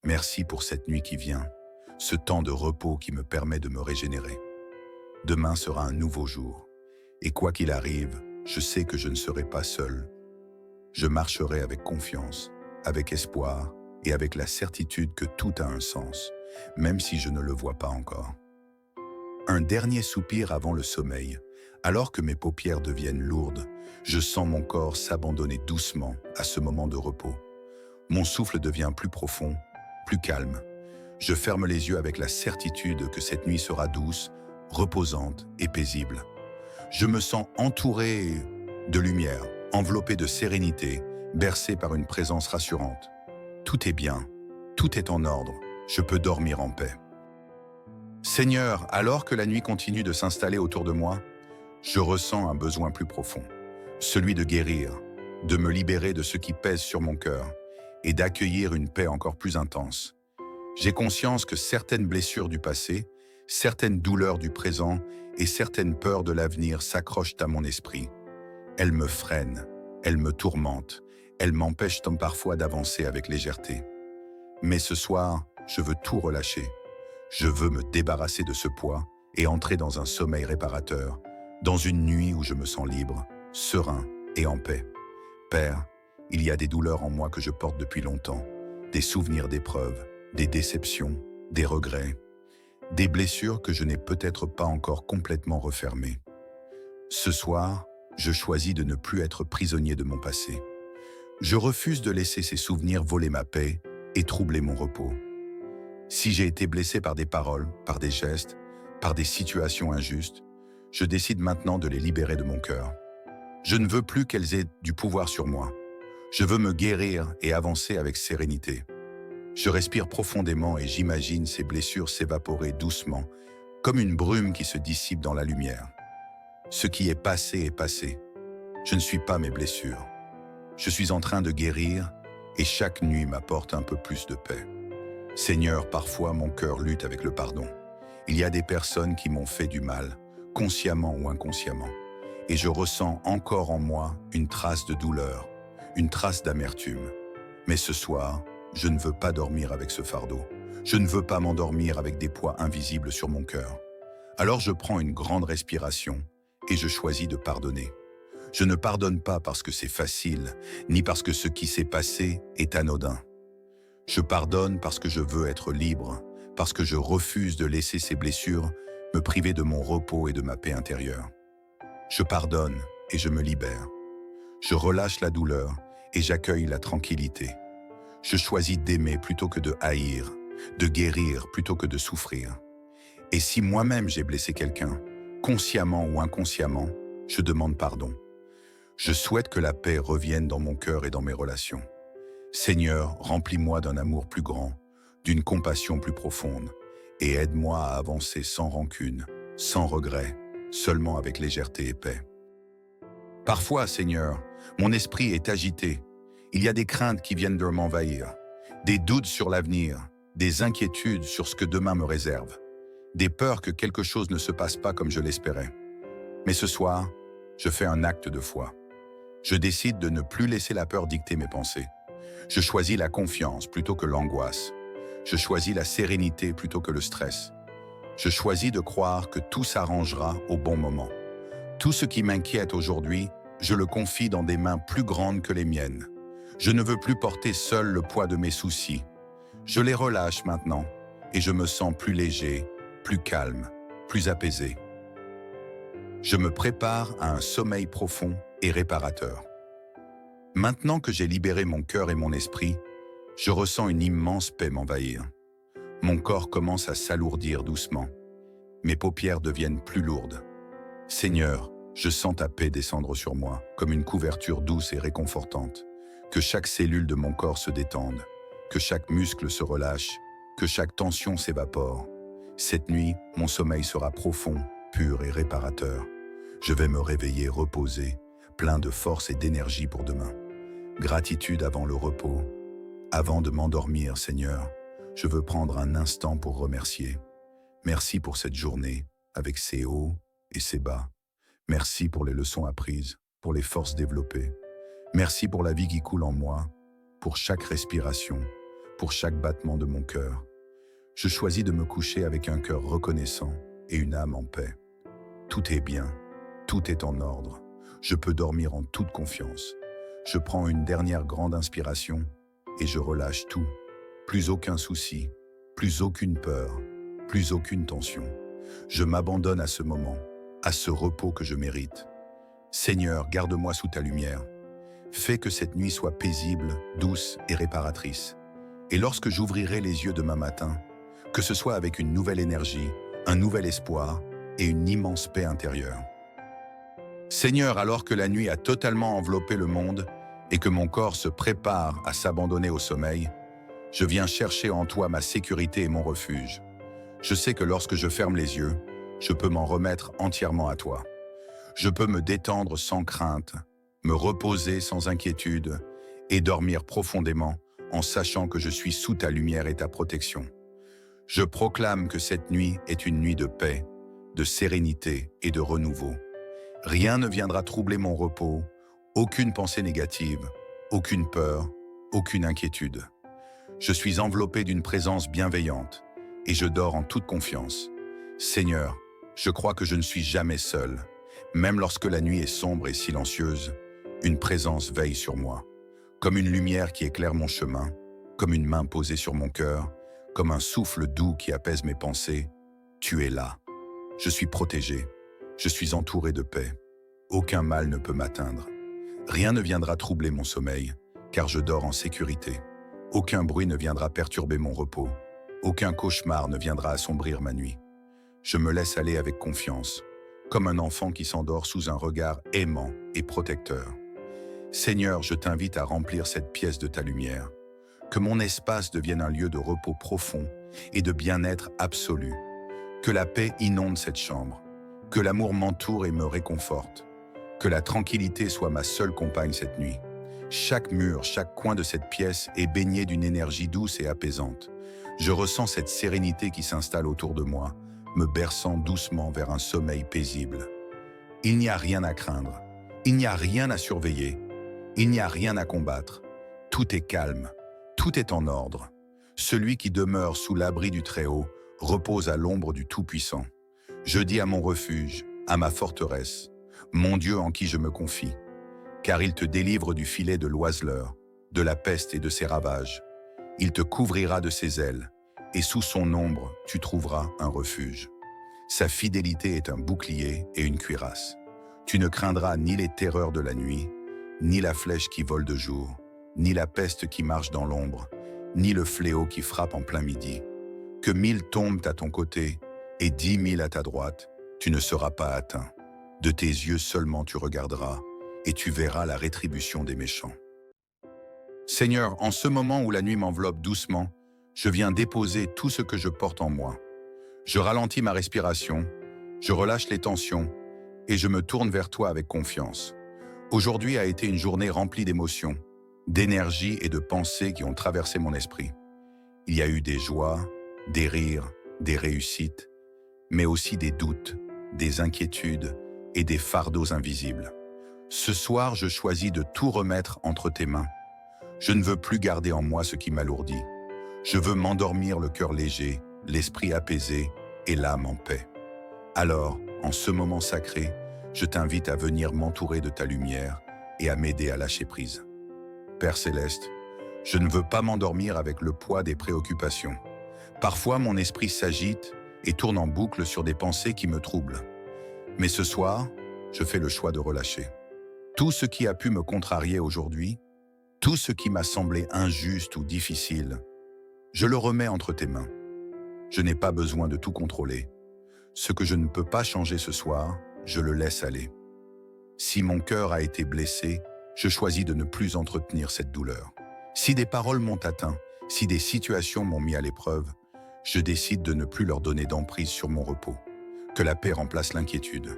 Speaker 1: Merci pour cette nuit qui vient, ce temps de repos qui me permet de me régénérer. Demain sera un nouveau jour, et quoi qu'il arrive, je sais que je ne serai pas seul. Je marcherai avec confiance, avec espoir et avec la certitude que tout a un sens, même si je ne le vois pas encore. Un dernier soupir avant le sommeil. Alors que mes paupières deviennent lourdes, je sens mon corps s'abandonner doucement à ce moment de repos. Mon souffle devient plus profond, plus calme. Je ferme les yeux avec la certitude que cette nuit sera douce, reposante et paisible. Je me sens entouré de lumière, enveloppé de sérénité, bercé par une présence rassurante. Tout est bien, tout est en ordre, je peux dormir en paix. Seigneur, alors que la nuit continue de s'installer autour de moi, je ressens un besoin plus profond, celui de guérir, de me libérer de ce qui pèse sur mon cœur et d'accueillir une paix encore plus intense. J'ai conscience que certaines blessures du passé, certaines douleurs du présent et certaines peurs de l'avenir s'accrochent à mon esprit. Elles me freinent, elles me tourmentent, elles m'empêchent parfois d'avancer avec légèreté. Mais ce soir, je veux tout relâcher. Je veux me débarrasser de ce poids et entrer dans un sommeil réparateur, dans une nuit où je me sens libre, serein et en paix. Père, il y a des douleurs en moi que je porte depuis longtemps, des souvenirs d'épreuves, des déceptions, des regrets, des blessures que je n'ai peut-être pas encore complètement refermées. Ce soir, je choisis de ne plus être prisonnier de mon passé. Je refuse de laisser ces souvenirs voler ma paix et troubler mon repos. Si j'ai été blessé par des paroles, par des gestes, par des situations injustes, je décide maintenant de les libérer de mon cœur. Je ne veux plus qu'elles aient du pouvoir sur moi. Je veux me guérir et avancer avec sérénité. Je respire profondément et j'imagine ces blessures s'évaporer doucement, comme une brume qui se dissipe dans la lumière. Ce qui est passé est passé. Je ne suis pas mes blessures. Je suis en train de guérir et chaque nuit m'apporte un peu plus de paix. Seigneur, parfois mon cœur lutte avec le pardon. Il y a des personnes qui m'ont fait du mal, consciemment ou inconsciemment, et je ressens encore en moi une trace de douleur, une trace d'amertume. Mais ce soir, je ne veux pas dormir avec ce fardeau. Je ne veux pas m'endormir avec des poids invisibles sur mon cœur. Alors je prends une grande respiration et je choisis de pardonner. Je ne pardonne pas parce que c'est facile, ni parce que ce qui s'est passé est anodin. Je pardonne parce que je veux être libre, parce que je refuse de laisser ces blessures me priver de mon repos et de ma paix intérieure. Je pardonne et je me libère. Je relâche la douleur et j'accueille la tranquillité. Je choisis d'aimer plutôt que de haïr, de guérir plutôt que de souffrir. Et si moi-même j'ai blessé quelqu'un, consciemment ou inconsciemment, je demande pardon. Je souhaite que la paix revienne dans mon cœur et dans mes relations. Seigneur, remplis-moi d'un amour plus grand, d'une compassion plus profonde, et aide-moi à avancer sans rancune, sans regret, seulement avec légèreté et paix. Parfois, Seigneur, mon esprit est agité. Il y a des craintes qui viennent de m'envahir, des doutes sur l'avenir, des inquiétudes sur ce que demain me réserve, des peurs que quelque chose ne se passe pas comme je l'espérais. Mais ce soir, je fais un acte de foi. Je décide de ne plus laisser la peur dicter mes pensées. Je choisis la confiance plutôt que l'angoisse. Je choisis la sérénité plutôt que le stress. Je choisis de croire que tout s'arrangera au bon moment. Tout ce qui m'inquiète aujourd'hui, je le confie dans des mains plus grandes que les miennes. Je ne veux plus porter seul le poids de mes soucis. Je les relâche maintenant et je me sens plus léger, plus calme, plus apaisé. Je me prépare à un sommeil profond et réparateur. Maintenant que j'ai libéré mon cœur et mon esprit, je ressens une immense paix m'envahir. Mon corps commence à s'alourdir doucement. Mes paupières deviennent plus lourdes. Seigneur, je sens ta paix descendre sur moi, comme une couverture douce et réconfortante. Que chaque cellule de mon corps se détende, que chaque muscle se relâche, que chaque tension s'évapore. Cette nuit, mon sommeil sera profond, pur et réparateur. Je vais me réveiller reposé, plein de force et d'énergie pour demain. Gratitude avant le repos. Avant de m'endormir, Seigneur, je veux prendre un instant pour remercier. Merci pour cette journée, avec ses hauts et ses bas. Merci pour les leçons apprises, pour les forces développées. Merci pour la vie qui coule en moi, pour chaque respiration, pour chaque battement de mon cœur. Je choisis de me coucher avec un cœur reconnaissant et une âme en paix. Tout est bien, tout est en ordre. Je peux dormir en toute confiance. Je prends une dernière grande inspiration et je relâche tout. Plus aucun souci, plus aucune peur, plus aucune tension. Je m'abandonne à ce moment, à ce repos que je mérite. Seigneur, garde-moi sous ta lumière. Fais que cette nuit soit paisible, douce et réparatrice. Et lorsque j'ouvrirai les yeux demain matin, que ce soit avec une nouvelle énergie, un nouvel espoir et une immense paix intérieure. Seigneur, alors que la nuit a totalement enveloppé le monde et que mon corps se prépare à s'abandonner au sommeil, je viens chercher en toi ma sécurité et mon refuge. Je sais que lorsque je ferme les yeux, je peux m'en remettre entièrement à toi. Je peux me détendre sans crainte, me reposer sans inquiétude et dormir profondément en sachant que je suis sous ta lumière et ta protection. Je proclame que cette nuit est une nuit de paix, de sérénité et de renouveau. Rien ne viendra troubler mon repos, aucune pensée négative, aucune peur, aucune inquiétude. Je suis enveloppé d'une présence bienveillante et je dors en toute confiance. Seigneur, je crois que je ne suis jamais seul. Même lorsque la nuit est sombre et silencieuse, une présence veille sur moi. Comme une lumière qui éclaire mon chemin, comme une main posée sur mon cœur, comme un souffle doux qui apaise mes pensées, tu es là. Je suis protégé, je suis entouré de paix. Aucun mal ne peut m'atteindre. Rien ne viendra troubler mon sommeil, car je dors en sécurité. Aucun bruit ne viendra perturber mon repos. Aucun cauchemar ne viendra assombrir ma nuit. Je me laisse aller avec confiance, comme un enfant qui s'endort sous un regard aimant et protecteur. Seigneur, je t'invite à remplir cette pièce de ta lumière. Que mon espace devienne un lieu de repos profond et de bien-être absolu. Que la paix inonde cette chambre. Que l'amour m'entoure et me réconforte. Que la tranquillité soit ma seule compagne cette nuit. Chaque mur, chaque coin de cette pièce est baigné d'une énergie douce et apaisante. Je ressens cette sérénité qui s'installe autour de moi, me berçant doucement vers un sommeil paisible. Il n'y a rien à craindre, il n'y a rien à surveiller, il n'y a rien à combattre. Tout est calme, tout est en ordre. Celui qui demeure sous l'abri du Très-Haut repose à l'ombre du Tout-Puissant. Je dis à mon refuge, à ma forteresse, mon Dieu en qui je me confie, car il te délivre du filet de l'oiseleur, de la peste et de ses ravages. Il te couvrira de ses ailes, et sous son ombre, tu trouveras un refuge. Sa fidélité est un bouclier et une cuirasse. Tu ne craindras ni les terreurs de la nuit, ni la flèche qui vole de jour, ni la peste qui marche dans l'ombre, ni le fléau qui frappe en plein midi. Que 1000 tombent à ton côté et 10 000 à ta droite, tu ne seras pas atteint. De tes yeux seulement tu regarderas, et tu verras la rétribution des méchants. Seigneur, en ce moment où la nuit m'enveloppe doucement, je viens déposer tout ce que je porte en moi. Je ralentis ma respiration, je relâche les tensions, et je me tourne vers toi avec confiance. Aujourd'hui a été une journée remplie d'émotions, d'énergie et de pensées qui ont traversé mon esprit. Il y a eu des joies, des rires, des réussites, mais aussi des doutes, des inquiétudes et des fardeaux invisibles. Ce soir, je choisis de tout remettre entre tes mains. Je ne veux plus garder en moi ce qui m'alourdit. Je veux m'endormir le cœur léger, l'esprit apaisé et l'âme en paix. Alors, en ce moment sacré, je t'invite à venir m'entourer de ta lumière et à m'aider à lâcher prise. Père Céleste, Je ne veux pas m'endormir avec le poids des préoccupations. Parfois, mon esprit s'agite et tourne en boucle sur des pensées qui me troublent. Mais ce soir, je fais le choix de relâcher. Tout ce qui a pu me contrarier aujourd'hui, tout ce qui m'a semblé injuste ou difficile, je le remets entre tes mains. Je n'ai pas besoin de tout contrôler. Ce que je ne peux pas changer ce soir, je le laisse aller. Si mon cœur a été blessé, je choisis de ne plus entretenir cette douleur. Si des paroles m'ont atteint, si des situations m'ont mis à l'épreuve, je décide de ne plus leur donner d'emprise sur mon repos. Que la paix remplace l'inquiétude,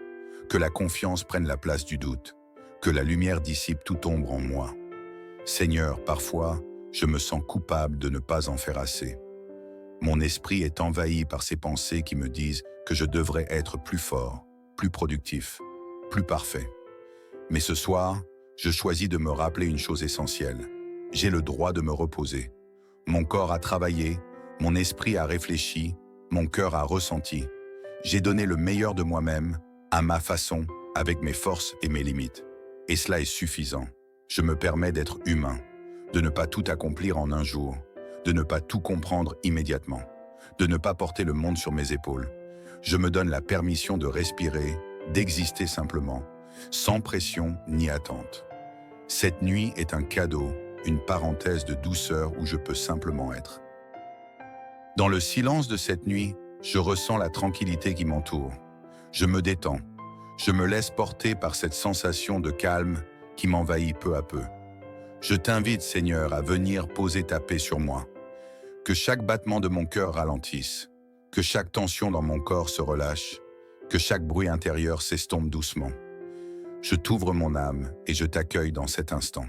Speaker 1: que la confiance prenne la place du doute, que la lumière dissipe toute ombre en moi. Seigneur, parfois, je me sens coupable de ne pas en faire assez. Mon esprit est envahi par ces pensées qui me disent que je devrais être plus fort, plus productif, plus parfait. Mais ce soir, je choisis de me rappeler une chose essentielle. J'ai le droit de me reposer. Mon corps a travaillé, mon esprit a réfléchi, mon cœur a ressenti. J'ai donné le meilleur de moi-même, à ma façon, avec mes forces et mes limites. Et cela est suffisant. Je me permets d'être humain, de ne pas tout accomplir en un jour, de ne pas tout comprendre immédiatement, de ne pas porter le monde sur mes épaules. Je me donne la permission de respirer, d'exister simplement, sans pression ni attente. Cette nuit est un cadeau, une parenthèse de douceur où je peux simplement être. Dans le silence de cette nuit, je ressens la tranquillité qui m'entoure. Je me détends. Je me laisse porter par cette sensation de calme qui m'envahit peu à peu. Je t'invite, Seigneur, à venir poser ta paix sur moi. Que chaque battement de mon cœur ralentisse, que chaque tension dans mon corps se relâche, que chaque bruit intérieur s'estompe doucement. Je t'ouvre mon âme et je t'accueille dans cet instant.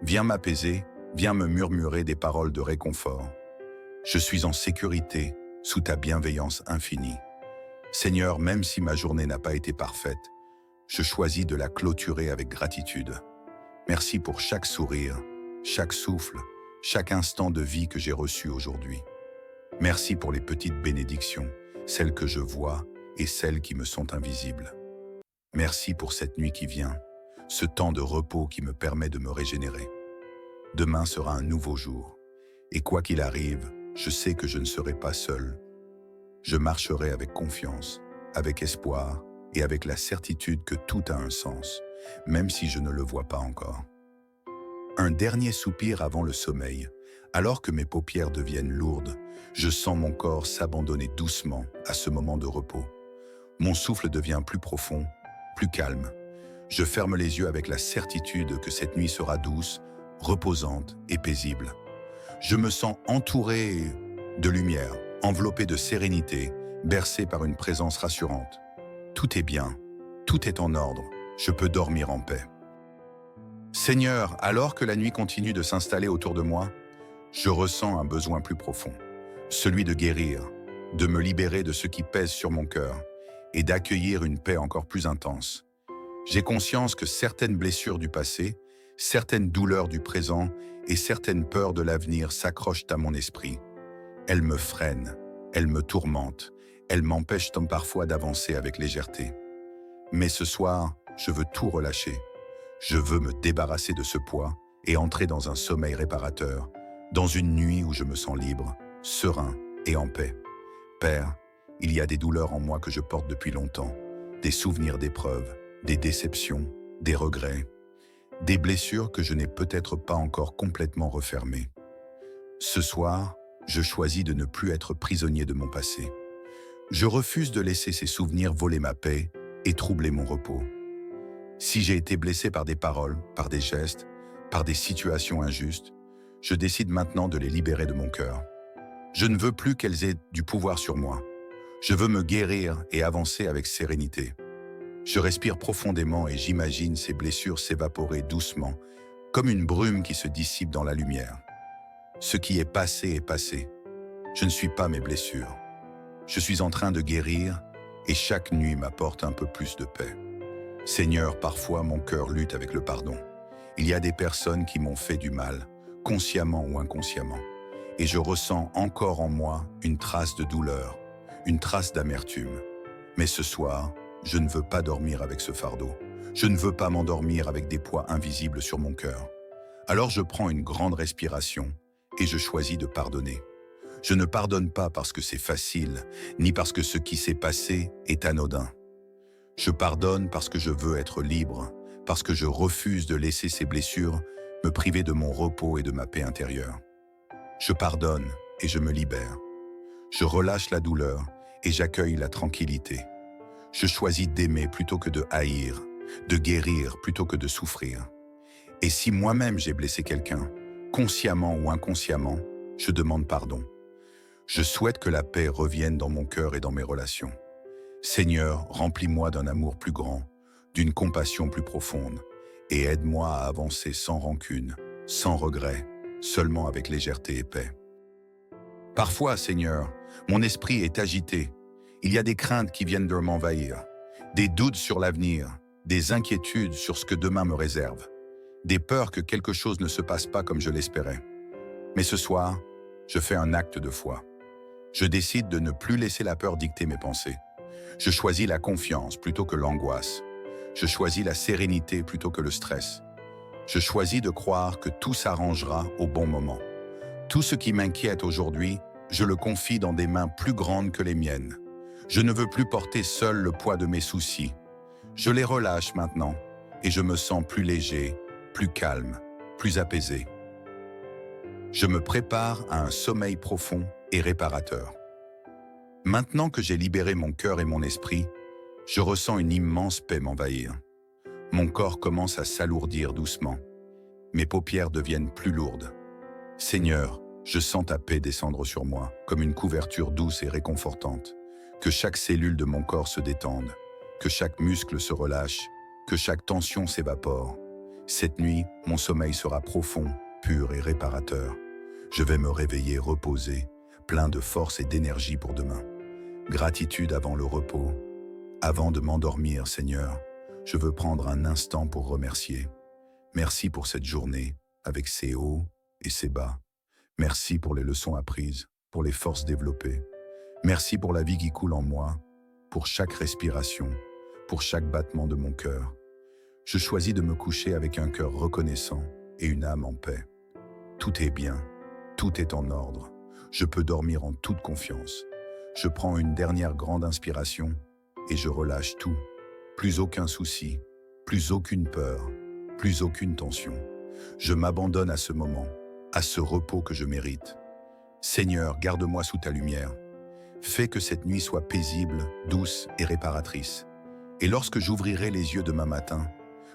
Speaker 1: Viens m'apaiser, viens me murmurer des paroles de réconfort. Je suis en sécurité, sous ta bienveillance infinie. Seigneur, même si ma journée n'a pas été parfaite, je choisis de la clôturer avec gratitude. Merci pour chaque sourire, chaque souffle, chaque instant de vie que j'ai reçu aujourd'hui. Merci pour les petites bénédictions, celles que je vois et celles qui me sont invisibles. Merci pour cette nuit qui vient, ce temps de repos qui me permet de me régénérer. Demain sera un nouveau jour, et quoi qu'il arrive, je sais que je ne serai pas seul. Je marcherai avec confiance, avec espoir et avec la certitude que tout a un sens, même si je ne le vois pas encore. Un dernier soupir avant le sommeil. Alors que mes paupières deviennent lourdes, je sens mon corps s'abandonner doucement à ce moment de repos. Mon souffle devient plus profond, plus calme. Je ferme les yeux avec la certitude que cette nuit sera douce, reposante et paisible. Je me sens entouré de lumière, enveloppé de sérénité, bercé par une présence rassurante. Tout est bien, tout est en ordre, je peux dormir en paix. Seigneur, alors que la nuit continue de s'installer autour de moi, je ressens un besoin plus profond, celui de guérir, de me libérer de ce qui pèse sur mon cœur et d'accueillir une paix encore plus intense. J'ai conscience que certaines blessures du passé, certaines douleurs du présent et certaines peurs de l'avenir s'accrochent à mon esprit. Elles me freinent, elles me tourmentent, elles m'empêchent parfois d'avancer avec légèreté. Mais ce soir, je veux tout relâcher. Je veux me débarrasser de ce poids et entrer dans un sommeil réparateur, dans une nuit où je me sens libre, serein et en paix. Père, il y a des douleurs en moi que je porte depuis longtemps, des souvenirs d'épreuves, des déceptions, des regrets, des blessures que je n'ai peut-être pas encore complètement refermées. Ce soir, je choisis de ne plus être prisonnier de mon passé. Je refuse de laisser ces souvenirs voler ma paix et troubler mon repos. Si j'ai été blessé par des paroles, par des gestes, par des situations injustes, je décide maintenant de les libérer de mon cœur. Je ne veux plus qu'elles aient du pouvoir sur moi. Je veux me guérir et avancer avec sérénité. Je respire profondément et j'imagine ces blessures s'évaporer doucement, comme une brume qui se dissipe dans la lumière. Ce qui est passé est passé. Je ne suis pas mes blessures. Je suis en train de guérir et chaque nuit m'apporte un peu plus de paix. Seigneur, parfois mon cœur lutte avec le pardon. Il y a des personnes qui m'ont fait du mal, consciemment ou inconsciemment, et je ressens encore en moi une trace de douleur, une trace d'amertume. Mais ce soir, je ne veux pas dormir avec ce fardeau. Je ne veux pas m'endormir avec des poids invisibles sur mon cœur. Alors je prends une grande respiration et je choisis de pardonner. Je ne pardonne pas parce que c'est facile, ni parce que ce qui s'est passé est anodin. Je pardonne parce que je veux être libre, parce que je refuse de laisser ces blessures me priver de mon repos et de ma paix intérieure. Je pardonne et je me libère. Je relâche la douleur et j'accueille la tranquillité. Je choisis d'aimer plutôt que de haïr, de guérir plutôt que de souffrir. Et si moi-même j'ai blessé quelqu'un, consciemment ou inconsciemment, je demande pardon. Je souhaite que la paix revienne dans mon cœur et dans mes relations. Seigneur, remplis-moi d'un amour plus grand, d'une compassion plus profonde, et aide-moi à avancer sans rancune, sans regret, seulement avec légèreté et paix. Parfois, Seigneur, mon esprit est agité. Il y a des craintes qui viennent de m'envahir, des doutes sur l'avenir, des inquiétudes sur ce que demain me réserve, des peurs que quelque chose ne se passe pas comme je l'espérais. Mais ce soir, je fais un acte de foi. Je décide de ne plus laisser la peur dicter mes pensées. Je choisis la confiance plutôt que l'angoisse. Je choisis la sérénité plutôt que le stress. Je choisis de croire que tout s'arrangera au bon moment. Tout ce qui m'inquiète aujourd'hui, je le confie dans des mains plus grandes que les miennes. Je ne veux plus porter seul le poids de mes soucis. Je les relâche maintenant et je me sens plus léger, plus calme, plus apaisé. Je me prépare à un sommeil profond et réparateur. Maintenant que j'ai libéré mon cœur et mon esprit, je ressens une immense paix m'envahir. Mon corps commence à s'alourdir doucement. Mes paupières deviennent plus lourdes. Seigneur, je sens ta paix descendre sur moi, comme une couverture douce et réconfortante. Que chaque cellule de mon corps se détende, que chaque muscle se relâche, que chaque tension s'évapore. Cette nuit, mon sommeil sera profond, pur et réparateur. Je vais me réveiller reposé, plein de force et d'énergie pour demain. Gratitude avant le repos. Avant de m'endormir, Seigneur, je veux prendre un instant pour remercier. Merci pour cette journée, avec ses hauts et ses bas. Merci pour les leçons apprises, pour les forces développées. Merci pour la vie qui coule en moi, pour chaque respiration, pour chaque battement de mon cœur. Je choisis de me coucher avec un cœur reconnaissant et une âme en paix. Tout est bien, tout est en ordre. Je peux dormir en toute confiance. Je prends une dernière grande inspiration et je relâche tout. Plus aucun souci, plus aucune peur, plus aucune tension. Je m'abandonne à ce moment, à ce repos que je mérite. Seigneur, garde-moi sous ta lumière. Fais que cette nuit soit paisible, douce et réparatrice. Et lorsque j'ouvrirai les yeux demain matin,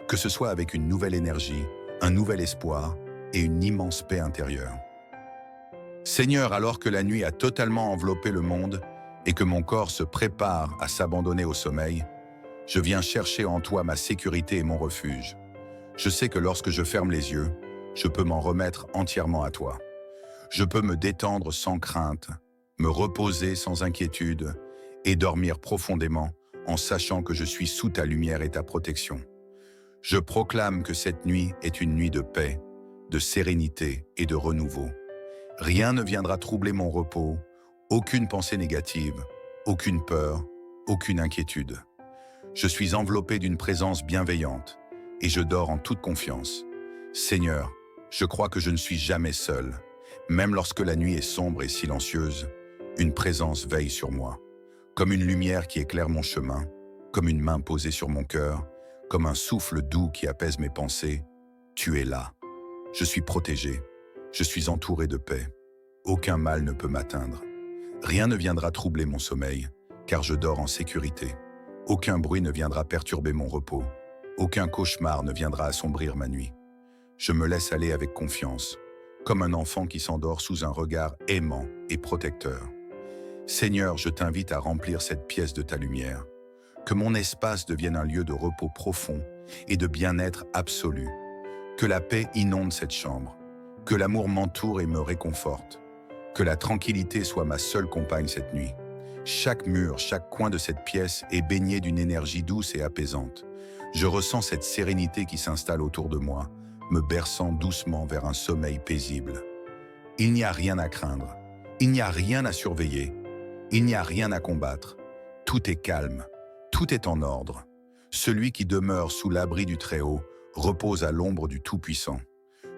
Speaker 1: que ce soit avec une nouvelle énergie, un nouvel espoir et une immense paix intérieure. Seigneur, alors que la nuit a totalement enveloppé le monde et que mon corps se prépare à s'abandonner au sommeil, je viens chercher en toi ma sécurité et mon refuge. Je sais que lorsque je ferme les yeux, je peux m'en remettre entièrement à toi. Je peux me détendre sans crainte, me reposer sans inquiétude et dormir profondément en sachant que je suis sous ta lumière et ta protection. Je proclame que cette nuit est une nuit de paix, de sérénité et de renouveau. Rien ne viendra troubler mon repos, aucune pensée négative, aucune peur, aucune inquiétude. Je suis enveloppé d'une présence bienveillante et je dors en toute confiance. Seigneur, je crois que je ne suis jamais seul. Même lorsque la nuit est sombre et silencieuse, une présence veille sur moi. Comme une lumière qui éclaire mon chemin, comme une main posée sur mon cœur, comme un souffle doux qui apaise mes pensées, tu es là. Je suis protégé, je suis entouré de paix. Aucun mal ne peut m'atteindre. Rien ne viendra troubler mon sommeil, car je dors en sécurité. Aucun bruit ne viendra perturber mon repos. Aucun cauchemar ne viendra assombrir ma nuit. Je me laisse aller avec confiance, comme un enfant qui s'endort sous un regard aimant et protecteur. Seigneur, je t'invite à remplir cette pièce de ta lumière. Que mon espace devienne un lieu de repos profond et de bien-être absolu. Que la paix inonde cette chambre. Que l'amour m'entoure et me réconforte. Que la tranquillité soit ma seule compagne cette nuit. Chaque mur, chaque coin de cette pièce est baigné d'une énergie douce et apaisante. Je ressens cette sérénité qui s'installe autour de moi, me berçant doucement vers un sommeil paisible. Il n'y a rien à craindre. Il n'y a rien à surveiller. Il n'y a rien à combattre. Tout est calme. Tout est en ordre. Celui qui demeure sous l'abri du Très-Haut repose à l'ombre du Tout-Puissant.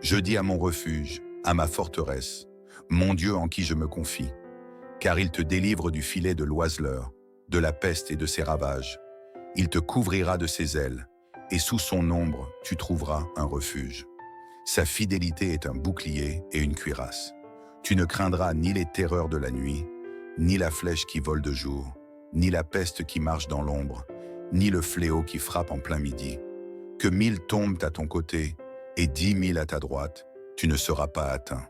Speaker 1: Je dis à mon refuge, à ma forteresse, mon Dieu en qui je me confie, car il te délivre du filet de l'oiseleur, de la peste et de ses ravages. Il te couvrira de ses ailes, et sous son ombre tu trouveras un refuge. Sa fidélité est un bouclier et une cuirasse. Tu ne craindras ni les terreurs de la nuit, ni la flèche qui vole de jour, ni la peste qui marche dans l'ombre, ni le fléau qui frappe en plein midi. Que 1000 tombent à ton côté et 10 000 à ta droite, tu ne seras pas atteint.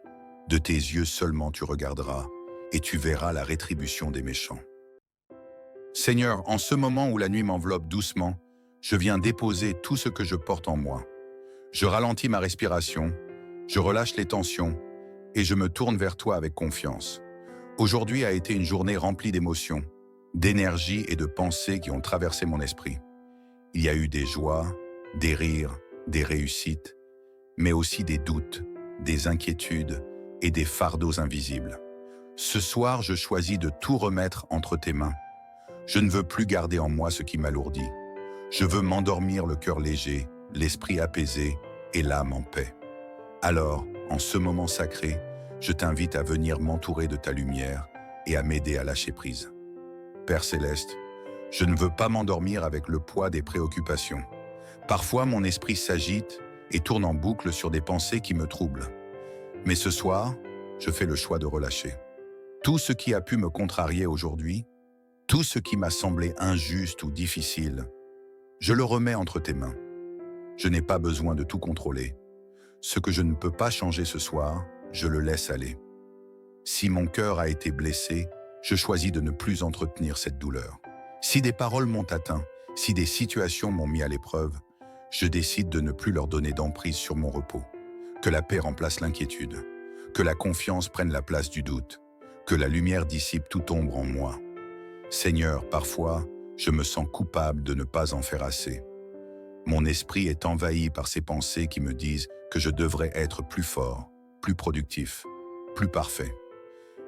Speaker 1: De tes yeux seulement tu regarderas, et tu verras la rétribution des méchants. Seigneur, en ce moment où la nuit m'enveloppe doucement, je viens déposer tout ce que je porte en moi. Je ralentis ma respiration, je relâche les tensions, et je me tourne vers toi avec confiance. Aujourd'hui a été une journée remplie d'émotions, d'énergie et de pensées qui ont traversé mon esprit. Il y a eu des joies, des rires, des réussites, mais aussi des doutes, des inquiétudes et des fardeaux invisibles. Ce soir, je choisis de tout remettre entre tes mains. Je ne veux plus garder en moi ce qui m'alourdit. Je veux m'endormir le cœur léger, l'esprit apaisé et l'âme en paix. Alors, en ce moment sacré, je t'invite à venir m'entourer de ta lumière et à m'aider à lâcher prise. Père Céleste, je ne veux pas m'endormir avec le poids des préoccupations. Parfois, mon esprit s'agite et tourne en boucle sur des pensées qui me troublent. Mais ce soir, je fais le choix de relâcher. Tout ce qui a pu me contrarier aujourd'hui, tout ce qui m'a semblé injuste ou difficile, je le remets entre tes mains. Je n'ai pas besoin de tout contrôler. Ce que je ne peux pas changer ce soir, je le laisse aller. Si mon cœur a été blessé, je choisis de ne plus entretenir cette douleur. Si des paroles m'ont atteint, si des situations m'ont mis à l'épreuve, je décide de ne plus leur donner d'emprise sur mon repos. Que la paix remplace l'inquiétude, que la confiance prenne la place du doute, que la lumière dissipe toute ombre en moi. Seigneur, parfois, je me sens coupable de ne pas en faire assez. Mon esprit est envahi par ces pensées qui me disent que je devrais être plus fort, plus productif, plus parfait.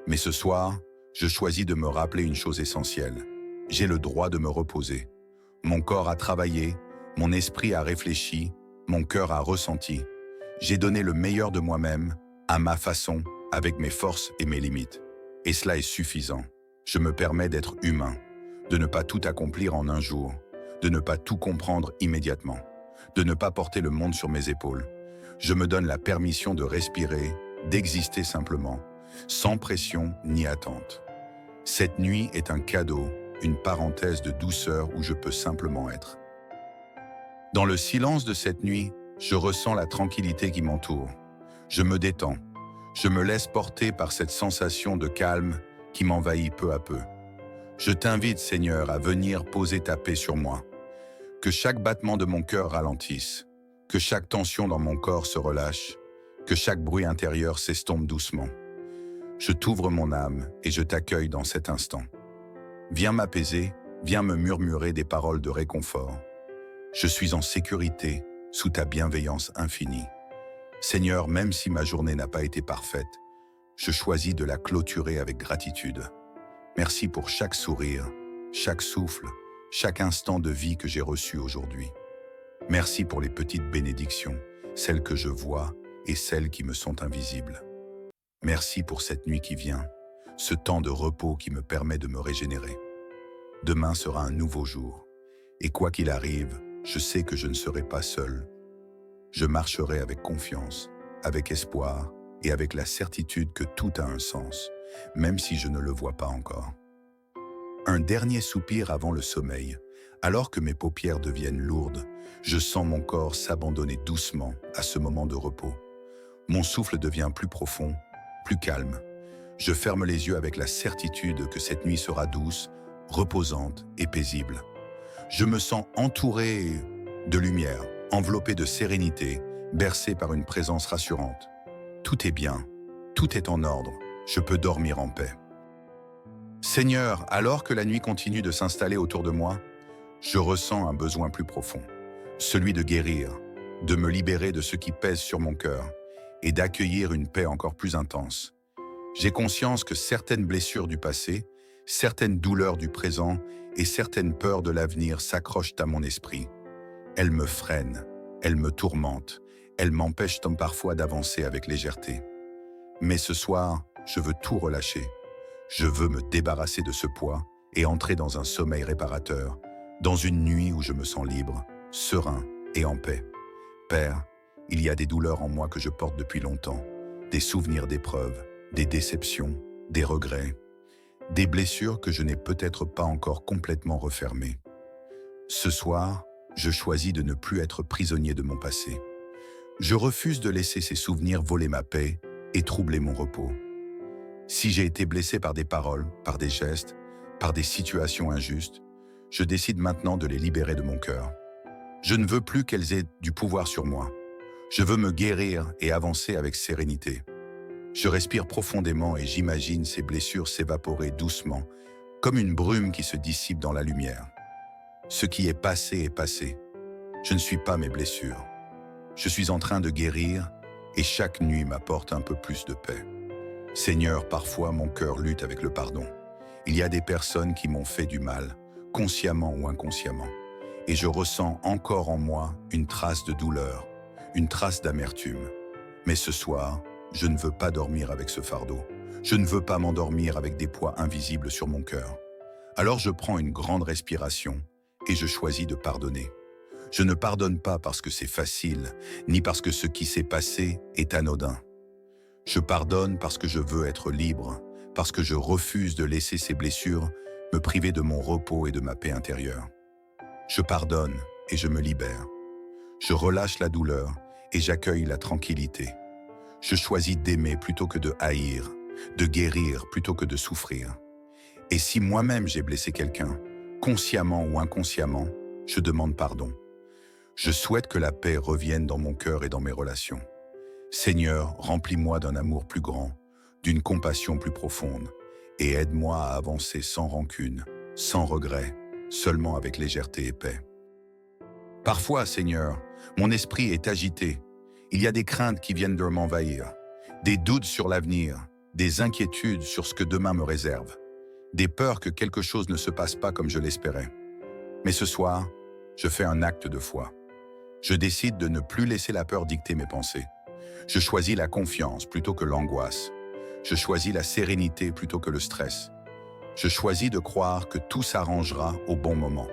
Speaker 1: Mais ce soir, je choisis de me rappeler une chose essentielle. J'ai le droit de me reposer. Mon corps a travaillé, mon esprit a réfléchi, mon cœur a ressenti. J'ai donné le meilleur de moi-même, à ma façon, avec mes forces et mes limites. Et cela est suffisant. Je me permets d'être humain, de ne pas tout accomplir en un jour, de ne pas tout comprendre immédiatement, de ne pas porter le monde sur mes épaules. Je me donne la permission de respirer, d'exister simplement, sans pression ni attente. Cette nuit est un cadeau, une parenthèse de douceur où je peux simplement être. Dans le silence de cette nuit, je ressens la tranquillité qui m'entoure. Je me détends. Je me laisse porter par cette sensation de calme qui m'envahit peu à peu. Je t'invite, Seigneur, à venir poser ta paix sur moi. Que chaque battement de mon cœur ralentisse, que chaque tension dans mon corps se relâche, que chaque bruit intérieur s'estompe doucement. Je t'ouvre mon âme et je t'accueille dans cet instant. Viens m'apaiser, viens me murmurer des paroles de réconfort. Je suis en sécurité, sous ta bienveillance infinie. Seigneur, même si ma journée n'a pas été parfaite, je choisis de la clôturer avec gratitude. Merci pour chaque sourire, chaque souffle, chaque instant de vie que j'ai reçu aujourd'hui. Merci pour les petites bénédictions, celles que je vois et celles qui me sont invisibles. Merci pour cette nuit qui vient, ce temps de repos qui me permet de me régénérer. Demain sera un nouveau jour, et quoi qu'il arrive, je sais que je ne serai pas seul. Je marcherai avec confiance, avec espoir et avec la certitude que tout a un sens, même si je ne le vois pas encore. Un dernier soupir avant le sommeil. Alors que mes paupières deviennent lourdes, je sens mon corps s'abandonner doucement à ce moment de repos. Mon souffle devient plus profond, plus calme. Je ferme les yeux avec la certitude que cette nuit sera douce, reposante et paisible. Je me sens entouré de lumière, enveloppé de sérénité, bercé par une présence rassurante. Tout est bien, tout est en ordre, je peux dormir en paix. Seigneur, alors que la nuit continue de s'installer autour de moi, je ressens un besoin plus profond, celui de guérir, de me libérer de ce qui pèse sur mon cœur et d'accueillir une paix encore plus intense. J'ai conscience que certaines blessures du passé, certaines douleurs du présent et certaines peurs de l'avenir s'accrochent à mon esprit. Elles me freinent, elles me tourmentent, elles m'empêchent parfois d'avancer avec légèreté. Mais ce soir, je veux tout relâcher. Je veux me débarrasser de ce poids et entrer dans un sommeil réparateur, dans une nuit où je me sens libre, serein et en paix. Père, il y a des douleurs en moi que je porte depuis longtemps, des souvenirs d'épreuves, des déceptions, des regrets, des blessures que je n'ai peut-être pas encore complètement refermées. Ce soir, je choisis de ne plus être prisonnier de mon passé. Je refuse de laisser ces souvenirs voler ma paix et troubler mon repos. Si j'ai été blessé par des paroles, par des gestes, par des situations injustes, je décide maintenant de les libérer de mon cœur. Je ne veux plus qu'elles aient du pouvoir sur moi. Je veux me guérir et avancer avec sérénité. Je respire profondément et j'imagine ces blessures s'évaporer doucement, comme une brume qui se dissipe dans la lumière. Ce qui est passé est passé. Je ne suis pas mes blessures. Je suis en train de guérir et chaque nuit m'apporte un peu plus de paix. Seigneur, parfois mon cœur lutte avec le pardon. Il y a des personnes qui m'ont fait du mal, consciemment ou inconsciemment, et je ressens encore en moi une trace de douleur, une trace d'amertume. Mais ce soir, je ne veux pas dormir avec ce fardeau. Je ne veux pas m'endormir avec des poids invisibles sur mon cœur. Alors je prends une grande respiration et je choisis de pardonner. Je ne pardonne pas parce que c'est facile, ni parce que ce qui s'est passé est anodin. Je pardonne parce que je veux être libre, parce que je refuse de laisser ces blessures me priver de mon repos et de ma paix intérieure. Je pardonne et je me libère. Je relâche la douleur et j'accueille la tranquillité. Je choisis d'aimer plutôt que de haïr, de guérir plutôt que de souffrir. Et si moi-même j'ai blessé quelqu'un, consciemment ou inconsciemment, je demande pardon. Je souhaite que la paix revienne dans mon cœur et dans mes relations. Seigneur, remplis-moi d'un amour plus grand, d'une compassion plus profonde, et aide-moi à avancer sans rancune, sans regret, seulement avec légèreté et paix. Parfois, Seigneur, mon esprit est agité. Il y a des craintes qui viennent de m'envahir, des doutes sur l'avenir, des inquiétudes sur ce que demain me réserve, des peurs que quelque chose ne se passe pas comme je l'espérais. Mais ce soir, je fais un acte de foi. Je décide de ne plus laisser la peur dicter mes pensées. Je choisis la confiance plutôt que l'angoisse. Je choisis la sérénité plutôt que le stress. Je choisis de croire que tout s'arrangera au bon moment.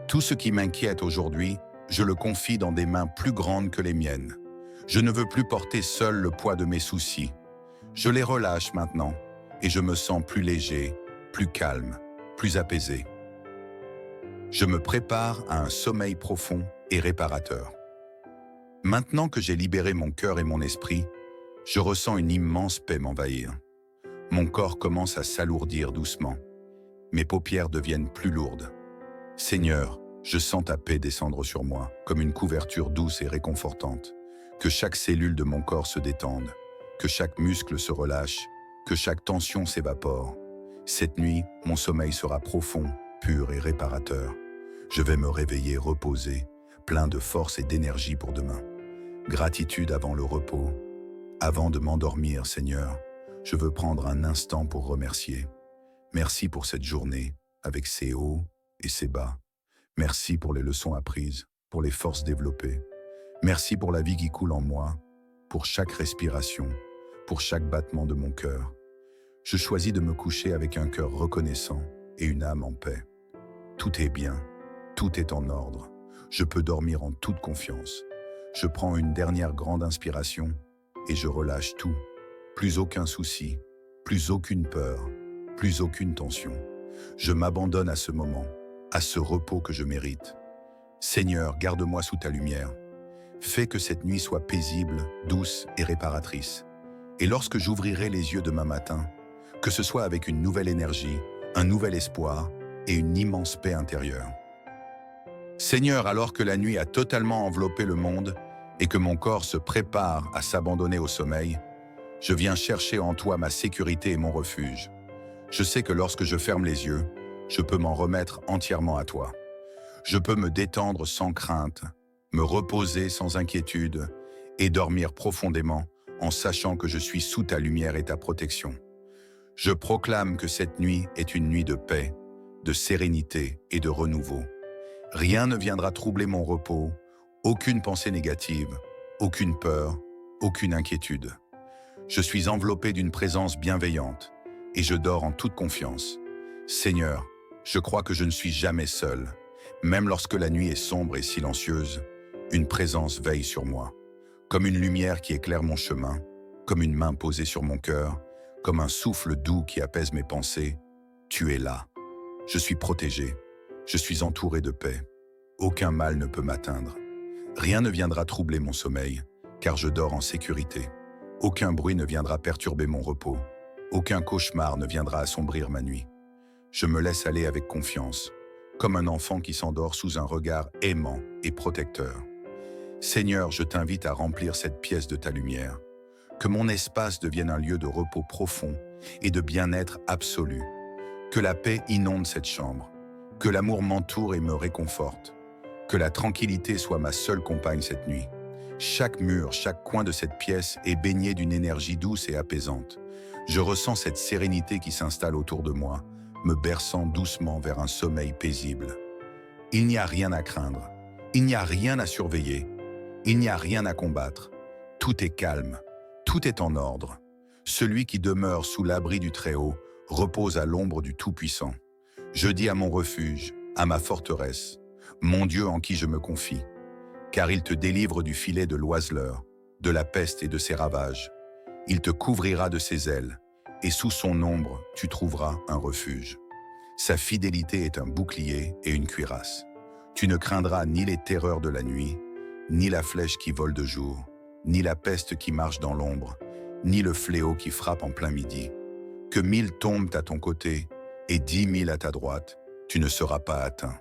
Speaker 1: Tout ce qui m'inquiète aujourd'hui, je le confie dans des mains plus grandes que les miennes. Je ne veux plus porter seul le poids de mes soucis. Je les relâche maintenant et je me sens plus léger, plus calme, plus apaisé. Je me prépare à un sommeil profond et réparateur. Maintenant que j'ai libéré mon cœur et mon esprit, je ressens une immense paix m'envahir. Mon corps commence à s'alourdir doucement. Mes paupières deviennent plus lourdes. Seigneur, je sens ta paix descendre sur moi, comme une couverture douce et réconfortante. Que chaque cellule de mon corps se détende, que chaque muscle se relâche, que chaque tension s'évapore. Cette nuit, mon sommeil sera profond, pur et réparateur. Je vais me réveiller reposé, plein de force et d'énergie pour demain. Gratitude avant le repos. Avant de m'endormir, Seigneur, je veux prendre un instant pour remercier. Merci pour cette journée, avec ses hauts et ses bas. Merci pour les leçons apprises, pour les forces développées. Merci pour la vie qui coule en moi, pour chaque respiration, pour chaque battement de mon cœur. Je choisis de me coucher avec un cœur reconnaissant et une âme en paix. Tout est bien, tout est en ordre. Je peux dormir en toute confiance. Je prends une dernière grande inspiration et je relâche tout. Plus aucun souci, plus aucune peur, plus aucune tension. Je m'abandonne à ce moment, à ce repos que je mérite. Seigneur, garde-moi sous ta lumière. Fais que cette nuit soit paisible, douce et réparatrice. Et lorsque j'ouvrirai les yeux demain matin, que ce soit avec une nouvelle énergie, un nouvel espoir et une immense paix intérieure. Seigneur, alors que la nuit a totalement enveloppé le monde et que mon corps se prépare à s'abandonner au sommeil, je viens chercher en toi ma sécurité et mon refuge. Je sais que lorsque je ferme les yeux, je peux m'en remettre entièrement à toi. Je peux me détendre sans crainte, me reposer sans inquiétude et dormir profondément en sachant que je suis sous ta lumière et ta protection. Je proclame que cette nuit est une nuit de paix, de sérénité et de renouveau. Rien ne viendra troubler mon repos, aucune pensée négative, aucune peur, aucune inquiétude. Je suis enveloppé d'une présence bienveillante et je dors en toute confiance. Seigneur, je crois que je ne suis jamais seul. Même lorsque la nuit est sombre et silencieuse, une présence veille sur moi, comme une lumière qui éclaire mon chemin, comme une main posée sur mon cœur, comme un souffle doux qui apaise mes pensées. Tu es là. Je suis protégé. Je suis entouré de paix. Aucun mal ne peut m'atteindre. Rien ne viendra troubler mon sommeil, car je dors en sécurité. Aucun bruit ne viendra perturber mon repos. Aucun cauchemar ne viendra assombrir ma nuit. Je me laisse aller avec confiance, comme un enfant qui s'endort sous un regard aimant et protecteur. Seigneur, je t'invite à remplir cette pièce de ta lumière. Que mon espace devienne un lieu de repos profond et de bien-être absolu. Que la paix inonde cette chambre. Que l'amour m'entoure et me réconforte. Que la tranquillité soit ma seule compagne cette nuit. Chaque mur, chaque coin de cette pièce est baigné d'une énergie douce et apaisante. Je ressens cette sérénité qui s'installe autour de moi, me berçant doucement vers un sommeil paisible. Il n'y a rien à craindre. Il n'y a rien à surveiller. Il n'y a rien à combattre. Tout est calme. Tout est en ordre. Celui qui demeure sous l'abri du Très-Haut repose à l'ombre du Tout-Puissant. Je dis à mon refuge, à ma forteresse, mon Dieu en qui je me confie, car il te délivre du filet de l'oiseleur, de la peste et de ses ravages. Il te couvrira de ses ailes, et sous son ombre, tu trouveras un refuge. Sa fidélité est un bouclier et une cuirasse. Tu ne craindras ni les terreurs de la nuit, ni la flèche qui vole de jour, ni la peste qui marche dans l'ombre, ni le fléau qui frappe en plein midi. Que 1000 tombent à ton côté et 10 000 à ta droite, tu ne seras pas atteint.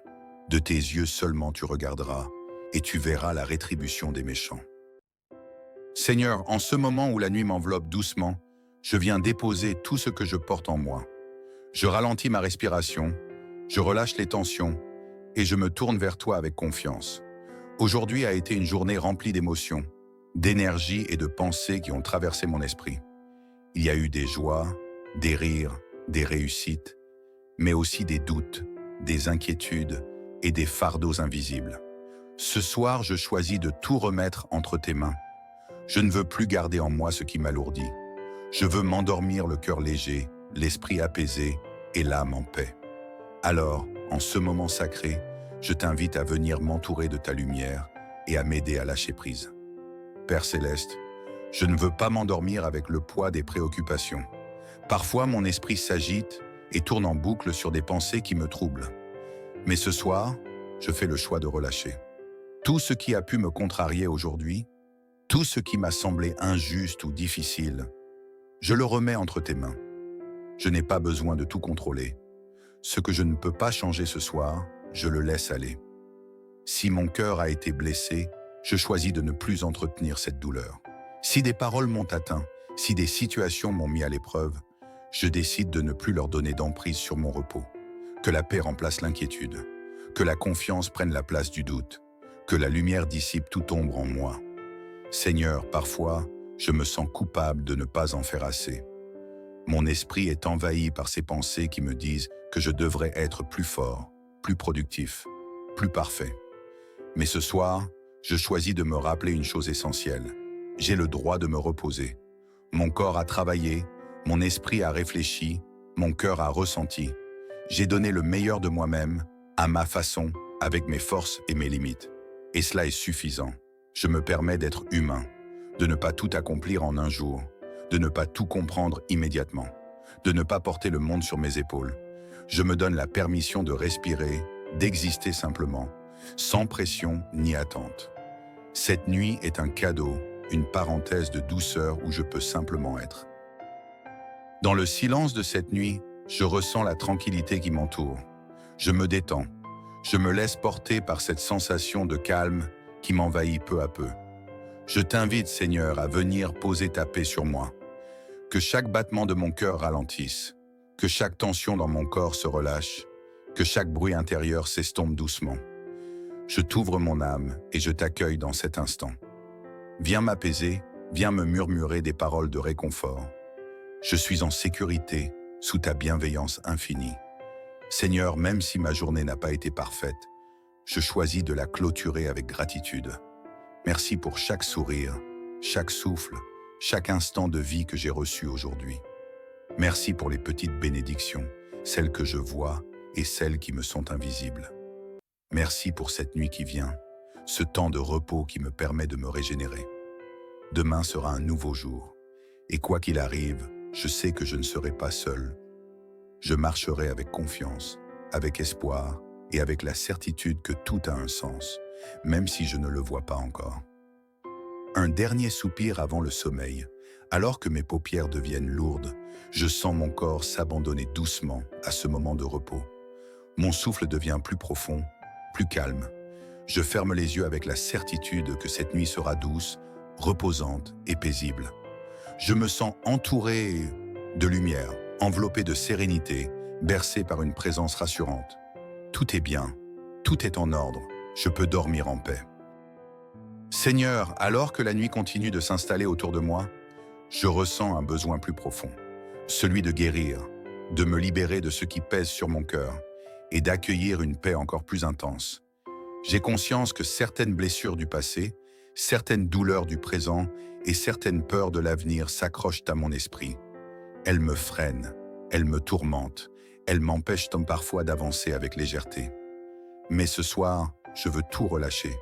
Speaker 1: De tes yeux seulement tu regarderas, et tu verras la rétribution des méchants. Seigneur, en ce moment où la nuit m'enveloppe doucement, je viens déposer tout ce que je porte en moi. Je ralentis ma respiration, je relâche les tensions, et je me tourne vers toi avec confiance. Aujourd'hui a été une journée remplie d'émotions, d'énergie et de pensées qui ont traversé mon esprit. Il y a eu des joies, des rires, des réussites, mais aussi des doutes, des inquiétudes et des fardeaux invisibles. Ce soir, je choisis de tout remettre entre tes mains. Je ne veux plus garder en moi ce qui m'alourdit. Je veux m'endormir le cœur léger, l'esprit apaisé et l'âme en paix. Alors, en ce moment sacré, je t'invite à venir m'entourer de ta lumière et à m'aider à lâcher prise. Père Céleste, je ne veux pas m'endormir avec le poids des préoccupations. Parfois, mon esprit s'agite et tourne en boucle sur des pensées qui me troublent. Mais ce soir, je fais le choix de relâcher. Tout ce qui a pu me contrarier aujourd'hui, tout ce qui m'a semblé injuste ou difficile, je le remets entre tes mains. Je n'ai pas besoin de tout contrôler. Ce que je ne peux pas changer ce soir, je le laisse aller. Si mon cœur a été blessé, je choisis de ne plus entretenir cette douleur. Si des paroles m'ont atteint, si des situations m'ont mis à l'épreuve, je décide de ne plus leur donner d'emprise sur mon repos. Que la paix remplace l'inquiétude, que la confiance prenne la place du doute, que la lumière dissipe toute ombre en moi. Seigneur, parfois, je me sens coupable de ne pas en faire assez. Mon esprit est envahi par ces pensées qui me disent que je devrais être plus fort, plus productif, plus parfait. Mais ce soir, je choisis de me rappeler une chose essentielle. J'ai le droit de me reposer. Mon corps a travaillé, mon esprit a réfléchi, mon cœur a ressenti. J'ai donné le meilleur de moi-même, à ma façon, avec mes forces et mes limites. Et cela est suffisant. Je me permets d'être humain, de ne pas tout accomplir en un jour, de ne pas tout comprendre immédiatement, de ne pas porter le monde sur mes épaules. Je me donne la permission de respirer, d'exister simplement, sans pression ni attente. Cette nuit est un cadeau, une parenthèse de douceur où je peux simplement être. Dans le silence de cette nuit, je ressens la tranquillité qui m'entoure. Je me détends. Je me laisse porter par cette sensation de calme qui m'envahit peu à peu. Je t'invite, Seigneur, à venir poser ta paix sur moi. Que chaque battement de mon cœur ralentisse, que chaque tension dans mon corps se relâche, que chaque bruit intérieur s'estompe doucement. Je t'ouvre mon âme et je t'accueille dans cet instant. Viens m'apaiser, viens me murmurer des paroles de réconfort. Je suis en sécurité, sous ta bienveillance infinie. Seigneur, même si ma journée n'a pas été parfaite, je choisis de la clôturer avec gratitude. Merci pour chaque sourire, chaque souffle, chaque instant de vie que j'ai reçu aujourd'hui. Merci pour les petites bénédictions, celles que je vois et celles qui me sont invisibles. Merci pour cette nuit qui vient, ce temps de repos qui me permet de me régénérer. Demain sera un nouveau jour, et quoi qu'il arrive, je sais que je ne serai pas seul. Je marcherai avec confiance, avec espoir et avec la certitude que tout a un sens, même si je ne le vois pas encore. Un dernier soupir avant le sommeil. Alors que mes paupières deviennent lourdes, je sens mon corps s'abandonner doucement à ce moment de repos. Mon souffle devient plus profond, plus calme. Je ferme les yeux avec la certitude que cette nuit sera douce, reposante et paisible. Je me sens entouré de lumière, enveloppé de sérénité, bercé par une présence rassurante. Tout est bien, tout est en ordre, je peux dormir en paix. Seigneur, alors que la nuit continue de s'installer autour de moi, je ressens un besoin plus profond, celui de guérir, de me libérer de ce qui pèse sur mon cœur et d'accueillir une paix encore plus intense. J'ai conscience que certaines blessures du passé, certaines douleurs du présent et certaines peurs de l'avenir s'accrochent à mon esprit. Elles me freinent, elles me tourmentent, elles m'empêchent parfois d'avancer avec légèreté. Mais ce soir, je veux tout relâcher.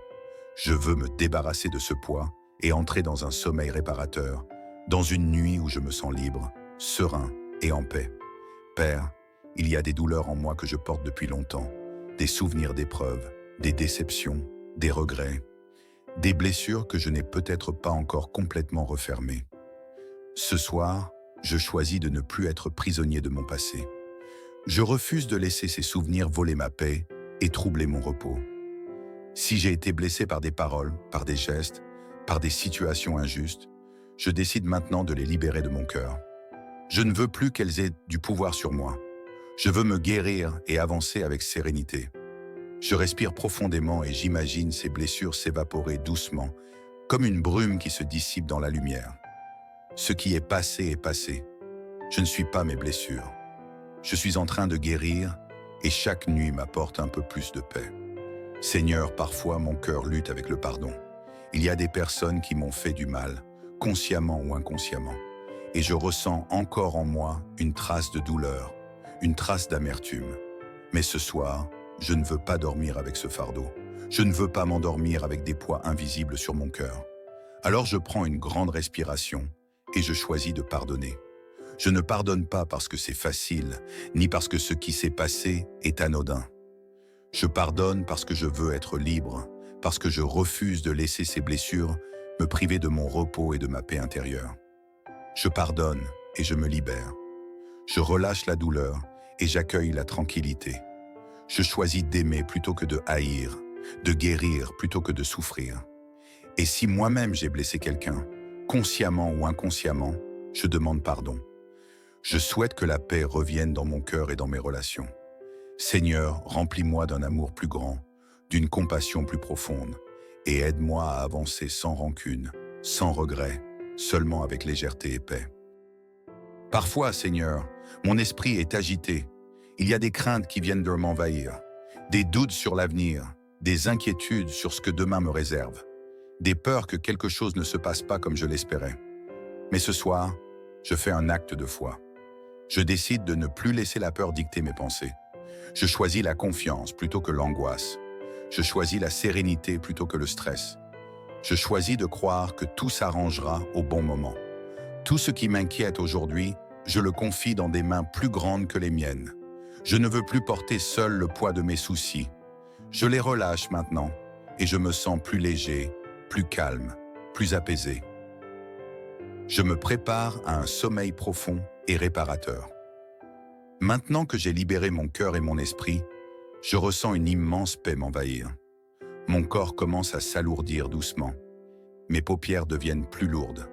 Speaker 1: Je veux me débarrasser de ce poids et entrer dans un sommeil réparateur, dans une nuit où je me sens libre, serein et en paix. Père, il y a des douleurs en moi que je porte depuis longtemps, des souvenirs d'épreuves, des déceptions, des regrets, des blessures que je n'ai peut-être pas encore complètement refermées. Ce soir, je choisis de ne plus être prisonnier de mon passé. Je refuse de laisser ces souvenirs voler ma paix et troubler mon repos. Si j'ai été blessé par des paroles, par des gestes, par des situations injustes, je décide maintenant de les libérer de mon cœur. Je ne veux plus qu'elles aient du pouvoir sur moi. Je veux me guérir et avancer avec sérénité. Je respire profondément et j'imagine ces blessures s'évaporer doucement, comme une brume qui se dissipe dans la lumière. Ce qui est passé est passé. Je ne suis pas mes blessures. Je suis en train de guérir et chaque nuit m'apporte un peu plus de paix. Seigneur, parfois mon cœur lutte avec le pardon. Il y a des personnes qui m'ont fait du mal, consciemment ou inconsciemment, et je ressens encore en moi une trace de douleur, une trace d'amertume. Mais ce soir, je ne veux pas dormir avec ce fardeau. Je ne veux pas m'endormir avec des poids invisibles sur mon cœur. Alors je prends une grande respiration et je choisis de pardonner. Je ne pardonne pas parce que c'est facile, ni parce que ce qui s'est passé est anodin. Je pardonne parce que je veux être libre, parce que je refuse de laisser ces blessures me priver de mon repos et de ma paix intérieure. Je pardonne et je me libère. Je relâche la douleur et j'accueille la tranquillité. Je choisis d'aimer plutôt que de haïr, de guérir plutôt que de souffrir. Et si moi-même j'ai blessé quelqu'un, consciemment ou inconsciemment, je demande pardon. Je souhaite que la paix revienne dans mon cœur et dans mes relations. Seigneur, remplis-moi d'un amour plus grand, d'une compassion plus profonde, et aide-moi à avancer sans rancune, sans regret, seulement avec légèreté et paix. Parfois, Seigneur, mon esprit est agité. Il y a des craintes qui viennent de m'envahir, des doutes sur l'avenir, des inquiétudes sur ce que demain me réserve, des peurs que quelque chose ne se passe pas comme je l'espérais. Mais ce soir, je fais un acte de foi. Je décide de ne plus laisser la peur dicter mes pensées. Je choisis la confiance plutôt que l'angoisse. Je choisis la sérénité plutôt que le stress. Je choisis de croire que tout s'arrangera au bon moment. Tout ce qui m'inquiète aujourd'hui, je le confie dans des mains plus grandes que les miennes. Je ne veux plus porter seul le poids de mes soucis. Je les relâche maintenant et je me sens plus léger, plus calme, plus apaisé. Je me prépare à un sommeil profond et réparateur. Maintenant que j'ai libéré mon cœur et mon esprit, je ressens une immense paix m'envahir. Mon corps commence à s'alourdir doucement. Mes paupières deviennent plus lourdes.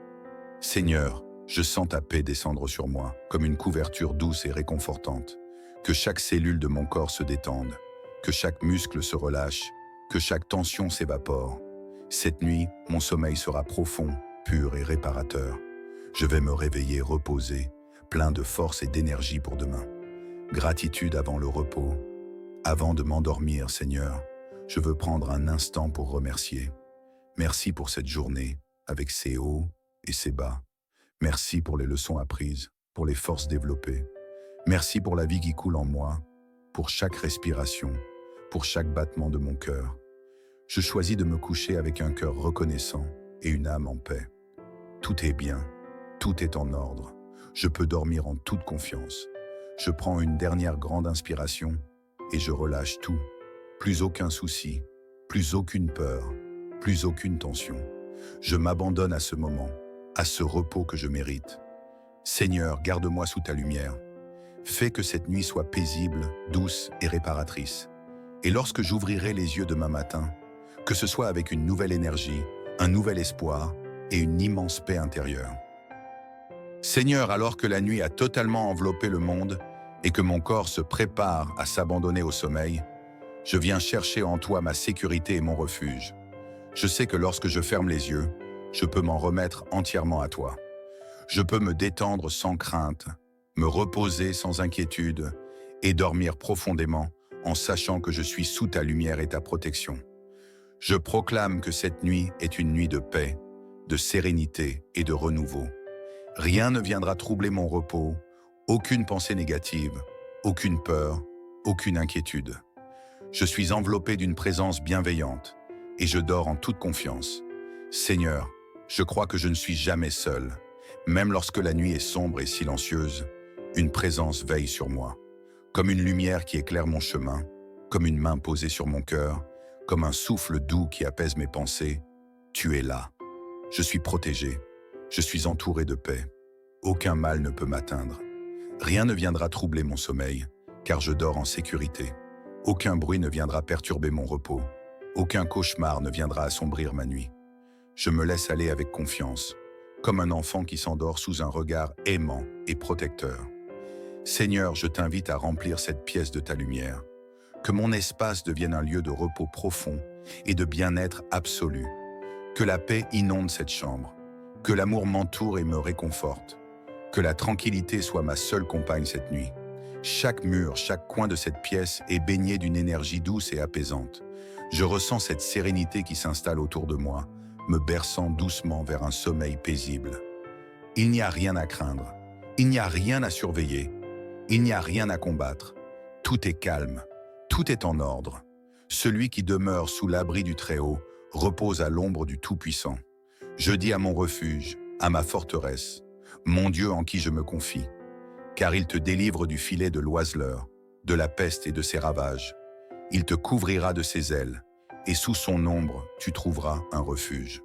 Speaker 1: Seigneur, je sens ta paix descendre sur moi, comme une couverture douce et réconfortante. Que chaque cellule de mon corps se détende, que chaque muscle se relâche, que chaque tension s'évapore. Cette nuit, mon sommeil sera profond, pur et réparateur. Je vais me réveiller reposé, plein de force et d'énergie pour demain. Gratitude avant le repos. Avant de m'endormir, Seigneur, je veux prendre un instant pour remercier. Merci pour cette journée, avec ses hauts et ses bas. Merci pour les leçons apprises, pour les forces développées. Merci pour la vie qui coule en moi, pour chaque respiration, pour chaque battement de mon cœur. Je choisis de me coucher avec un cœur reconnaissant et une âme en paix. Tout est bien, tout est en ordre. Je peux dormir en toute confiance. Je prends une dernière grande inspiration et je relâche tout. Plus aucun souci, plus aucune peur, plus aucune tension. Je m'abandonne à ce moment, à ce repos que je mérite. Seigneur, garde-moi sous ta lumière. Fais que cette nuit soit paisible, douce et réparatrice. Et lorsque j'ouvrirai les yeux demain matin, que ce soit avec une nouvelle énergie, un nouvel espoir et une immense paix intérieure. Seigneur, alors que la nuit a totalement enveloppé le monde et que mon corps se prépare à s'abandonner au sommeil, je viens chercher en toi ma sécurité et mon refuge. Je sais que lorsque je ferme les yeux, je peux m'en remettre entièrement à toi. Je peux me détendre sans crainte, me reposer sans inquiétude et dormir profondément en sachant que je suis sous ta lumière et ta protection. Je proclame que cette nuit est une nuit de paix, de sérénité et de renouveau. Rien ne viendra troubler mon repos, aucune pensée négative, aucune peur, aucune inquiétude. Je suis enveloppé d'une présence bienveillante et je dors en toute confiance. Seigneur, je crois que je ne suis jamais seul. Même lorsque la nuit est sombre et silencieuse, une présence veille sur moi, comme une lumière qui éclaire mon chemin, comme une main posée sur mon cœur, comme un souffle doux qui apaise mes pensées. Tu es là. Je suis protégé. Je suis entouré de paix. Aucun mal ne peut m'atteindre. Rien ne viendra troubler mon sommeil, car je dors en sécurité. Aucun bruit ne viendra perturber mon repos. Aucun cauchemar ne viendra assombrir ma nuit. Je me laisse aller avec confiance, comme un enfant qui s'endort sous un regard aimant et protecteur. Seigneur, je t'invite à remplir cette pièce de ta lumière. Que mon espace devienne un lieu de repos profond et de bien-être absolu. Que la paix inonde cette chambre. Que l'amour m'entoure et me réconforte. Que la tranquillité soit ma seule compagne cette nuit. Chaque mur, chaque coin de cette pièce est baigné d'une énergie douce et apaisante. Je ressens cette sérénité qui s'installe autour de moi, me berçant doucement vers un sommeil paisible. Il n'y a rien à craindre. Il n'y a rien à surveiller. Il n'y a rien à combattre. Tout est calme. Tout est en ordre. Celui qui demeure sous l'abri du Très-Haut repose à l'ombre du Tout-Puissant. Je dis à mon refuge, à ma forteresse, mon Dieu en qui je me confie, car il te délivre du filet de l'oiseleur, de la peste et de ses ravages. Il te couvrira de ses ailes, et sous son ombre, tu trouveras un refuge.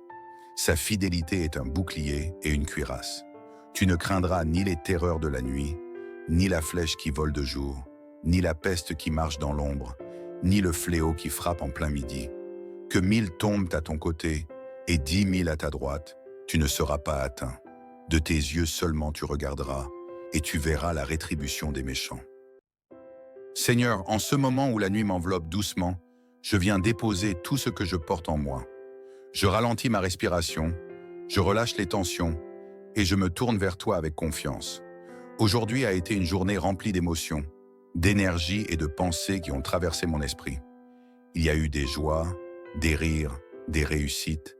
Speaker 1: Sa fidélité est un bouclier et une cuirasse. Tu ne craindras ni les terreurs de la nuit, ni la flèche qui vole de jour, ni la peste qui marche dans l'ombre, ni le fléau qui frappe en plein midi. Que 1000 tombent à ton côté et 10 000 à ta droite, tu ne seras pas atteint. De tes yeux seulement tu regarderas, et tu verras la rétribution des méchants. Seigneur, en ce moment où la nuit m'enveloppe doucement, je viens déposer tout ce que je porte en moi. Je ralentis ma respiration, je relâche les tensions, et je me tourne vers toi avec confiance. Aujourd'hui a été une journée remplie d'émotions, d'énergie et de pensées qui ont traversé mon esprit. Il y a eu des joies, des rires, des réussites,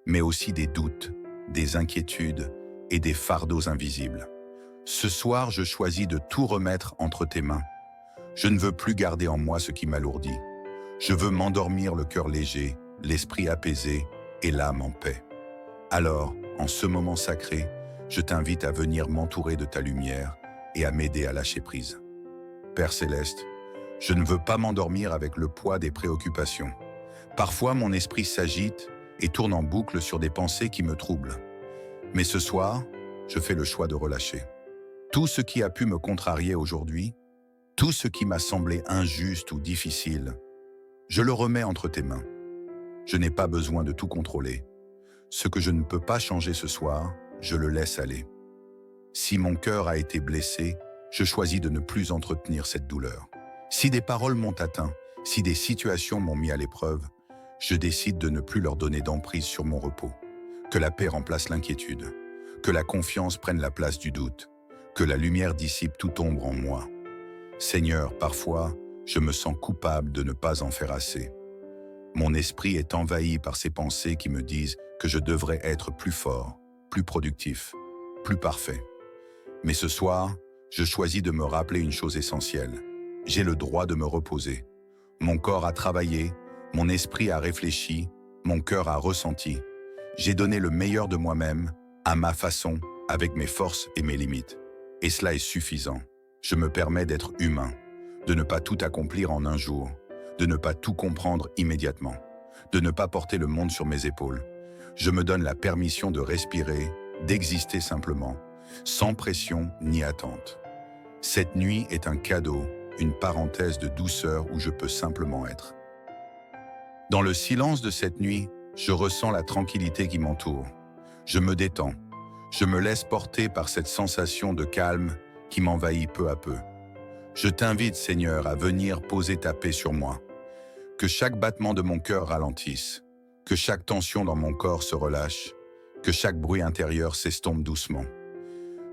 Speaker 1: mais aussi des doutes, des inquiétudes et des fardeaux invisibles. Ce soir, je choisis de tout remettre entre tes mains. Je ne veux plus garder en moi ce qui m'alourdit. Je veux m'endormir le cœur léger, l'esprit apaisé et l'âme en paix. Alors, en ce moment sacré, je t'invite à venir m'entourer de ta lumière et à m'aider à lâcher prise. Père Céleste, je ne veux pas m'endormir avec le poids des préoccupations. Parfois, mon esprit s'agite et tourne en boucle sur des pensées qui me troublent. Mais ce soir, je fais le choix de relâcher. Tout ce qui a pu me contrarier aujourd'hui, tout ce qui m'a semblé injuste ou difficile, je le remets entre tes mains. Je n'ai pas besoin de tout contrôler. Ce que je ne peux pas changer ce soir, je le laisse aller. Si mon cœur a été blessé, je choisis de ne plus entretenir cette douleur. Si des paroles m'ont atteint, si des situations m'ont mis à l'épreuve, je décide de ne plus leur donner d'emprise sur mon repos. Que la paix remplace l'inquiétude, que la confiance prenne la place du doute, que la lumière dissipe toute ombre en moi. Seigneur, parfois, je me sens coupable de ne pas en faire assez. Mon esprit est envahi par ces pensées qui me disent que je devrais être plus fort, plus productif, plus parfait. Mais ce soir, je choisis de me rappeler une chose essentielle. J'ai le droit de me reposer. Mon corps a travaillé, mon esprit a réfléchi, mon cœur a ressenti. J'ai donné le meilleur de moi-même, à ma façon, avec mes forces et mes limites. Et cela est suffisant. Je me permets d'être humain, de ne pas tout accomplir en un jour, de ne pas tout comprendre immédiatement, de ne pas porter le monde sur mes épaules. Je me donne la permission de respirer, d'exister simplement, sans pression ni attente. Cette nuit est un cadeau, une parenthèse de douceur où je peux simplement être. Dans le silence de cette nuit, je ressens la tranquillité qui m'entoure. Je me détends. Je me laisse porter par cette sensation de calme qui m'envahit peu à peu. Je t'invite, Seigneur, à venir poser ta paix sur moi. Que chaque battement de mon cœur ralentisse, que chaque tension dans mon corps se relâche, que chaque bruit intérieur s'estompe doucement.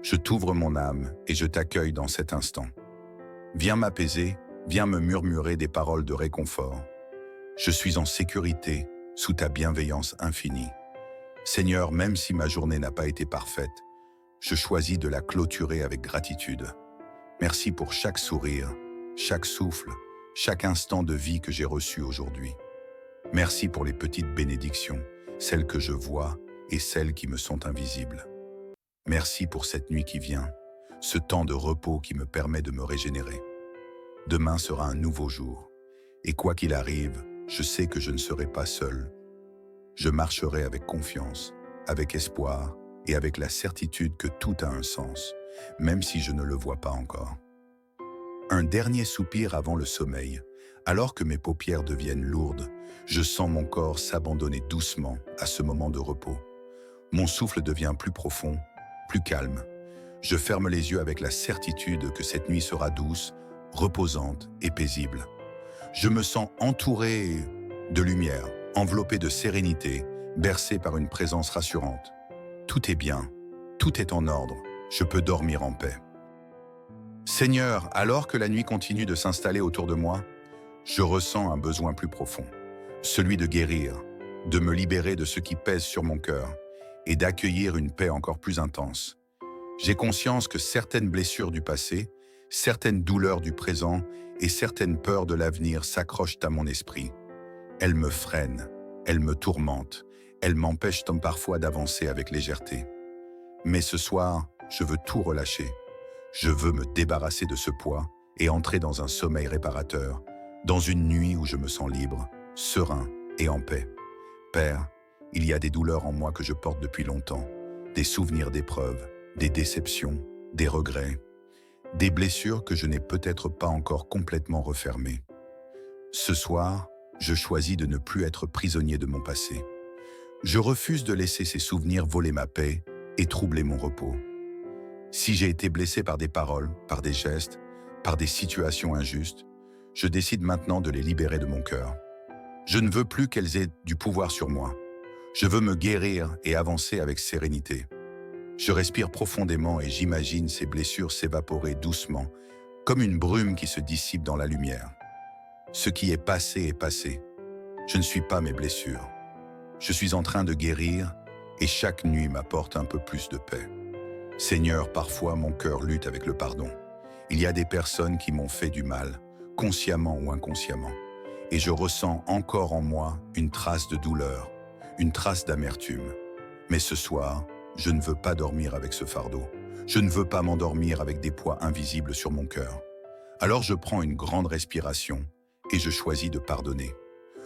Speaker 1: Je t'ouvre mon âme et je t'accueille dans cet instant. Viens m'apaiser, viens me murmurer des paroles de réconfort. Je suis en sécurité, sous ta bienveillance infinie. Seigneur, même si ma journée n'a pas été parfaite, je choisis de la clôturer avec gratitude. Merci pour chaque sourire, chaque souffle, chaque instant de vie que j'ai reçu aujourd'hui. Merci pour les petites bénédictions, celles que je vois et celles qui me sont invisibles. Merci pour cette nuit qui vient, ce temps de repos qui me permet de me régénérer. Demain sera un nouveau jour, et quoi qu'il arrive, je sais que je ne serai pas seul. Je marcherai avec confiance, avec espoir et avec la certitude que tout a un sens, même si je ne le vois pas encore. Un dernier soupir avant le sommeil, alors que mes paupières deviennent lourdes, je sens mon corps s'abandonner doucement à ce moment de repos. Mon souffle devient plus profond, plus calme. Je ferme les yeux avec la certitude que cette nuit sera douce, reposante et paisible. Je me sens entouré de lumière, enveloppé de sérénité, bercé par une présence rassurante. Tout est bien, tout est en ordre, je peux dormir en paix. Seigneur, alors que la nuit continue de s'installer autour de moi, je ressens un besoin plus profond, celui de guérir, de me libérer de ce qui pèse sur mon cœur et d'accueillir une paix encore plus intense. J'ai conscience que certaines blessures du passé, certaines douleurs du présent et certaines peurs de l'avenir s'accrochent à mon esprit. Elles me freinent, elles me tourmentent, elles m'empêchent parfois d'avancer avec légèreté. Mais ce soir, je veux tout relâcher. Je veux me débarrasser de ce poids et entrer dans un sommeil réparateur, dans une nuit où je me sens libre, serein et en paix. Père, il y a des douleurs en moi que je porte depuis longtemps, des souvenirs d'épreuves, des déceptions, des regrets, des blessures que je n'ai peut-être pas encore complètement refermées. Ce soir, je choisis de ne plus être prisonnier de mon passé. Je refuse de laisser ces souvenirs voler ma paix et troubler mon repos. Si j'ai été blessé par des paroles, par des gestes, par des situations injustes, je décide maintenant de les libérer de mon cœur. Je ne veux plus qu'elles aient du pouvoir sur moi. Je veux me guérir et avancer avec sérénité. Je respire profondément et j'imagine ces blessures s'évaporer doucement, comme une brume qui se dissipe dans la lumière. Ce qui est passé est passé. Je ne suis pas mes blessures. Je suis en train de guérir et chaque nuit m'apporte un peu plus de paix. Seigneur, parfois mon cœur lutte avec le pardon. Il y a des personnes qui m'ont fait du mal, consciemment ou inconsciemment, et je ressens encore en moi une trace de douleur, une trace d'amertume. Mais ce soir, je ne veux pas dormir avec ce fardeau. Je ne veux pas m'endormir avec des poids invisibles sur mon cœur. Alors je prends une grande respiration et je choisis de pardonner.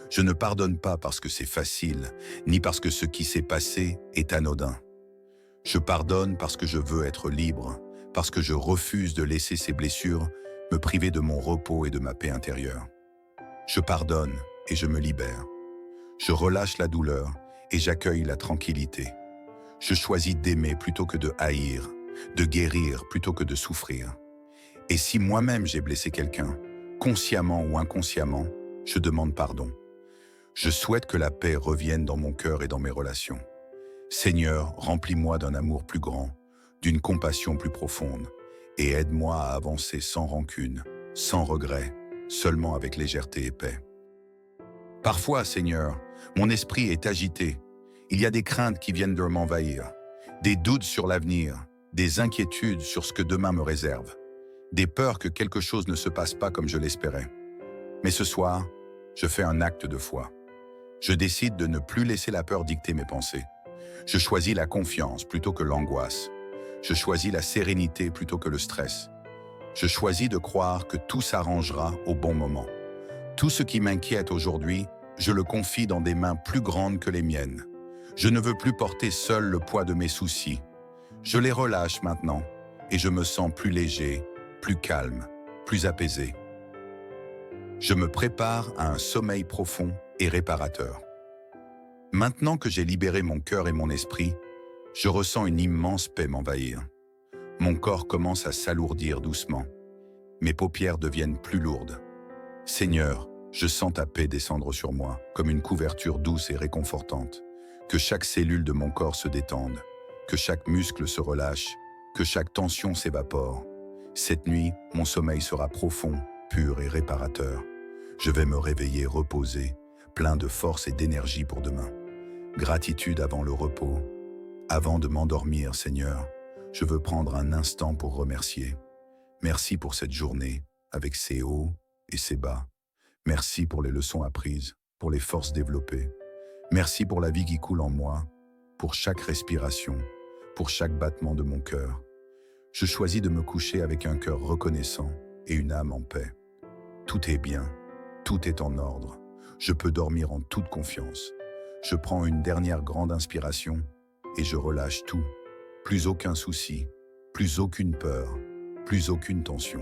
Speaker 1: Je ne pardonne pas parce que c'est facile, ni parce que ce qui s'est passé est anodin. Je pardonne parce que je veux être libre, parce que je refuse de laisser ces blessures me priver de mon repos et de ma paix intérieure. Je pardonne et je me libère. Je relâche la douleur et j'accueille la tranquillité. Je choisis d'aimer plutôt que de haïr, de guérir plutôt que de souffrir. Et si moi-même j'ai blessé quelqu'un, consciemment ou inconsciemment, je demande pardon. Je souhaite que la paix revienne dans mon cœur et dans mes relations. Seigneur, remplis-moi d'un amour plus grand, d'une compassion plus profonde, et aide-moi à avancer sans rancune, sans regret, seulement avec légèreté et paix. Parfois, Seigneur, mon esprit est agité. Il y a des craintes qui viennent de m'envahir, des doutes sur l'avenir, des inquiétudes sur ce que demain me réserve, des peurs que quelque chose ne se passe pas comme je l'espérais. Mais ce soir, je fais un acte de foi. Je décide de ne plus laisser la peur dicter mes pensées. Je choisis la confiance plutôt que l'angoisse. Je choisis la sérénité plutôt que le stress. Je choisis de croire que tout s'arrangera au bon moment. Tout ce qui m'inquiète aujourd'hui, je le confie dans des mains plus grandes que les miennes. Je ne veux plus porter seul le poids de mes soucis. Je les relâche maintenant et je me sens plus léger, plus calme, plus apaisé. Je me prépare à un sommeil profond et réparateur. Maintenant que j'ai libéré mon cœur et mon esprit, je ressens une immense paix m'envahir. Mon corps commence à s'alourdir doucement. Mes paupières deviennent plus lourdes. Seigneur, je sens ta paix descendre sur moi, comme une couverture douce et réconfortante. Que chaque cellule de mon corps se détende, que chaque muscle se relâche, que chaque tension s'évapore. Cette nuit, mon sommeil sera profond, pur et réparateur. Je vais me réveiller reposé, plein de force et d'énergie pour demain. Gratitude avant le repos. Avant de m'endormir, Seigneur, je veux prendre un instant pour remercier. Merci pour cette journée, avec ses hauts et ses bas. Merci pour les leçons apprises, pour les forces développées. Merci pour la vie qui coule en moi, pour chaque respiration, pour chaque battement de mon cœur. Je choisis de me coucher avec un cœur reconnaissant et une âme en paix. Tout est bien, tout est en ordre. Je peux dormir en toute confiance. Je prends une dernière grande inspiration et je relâche tout. Plus aucun souci, plus aucune peur, plus aucune tension.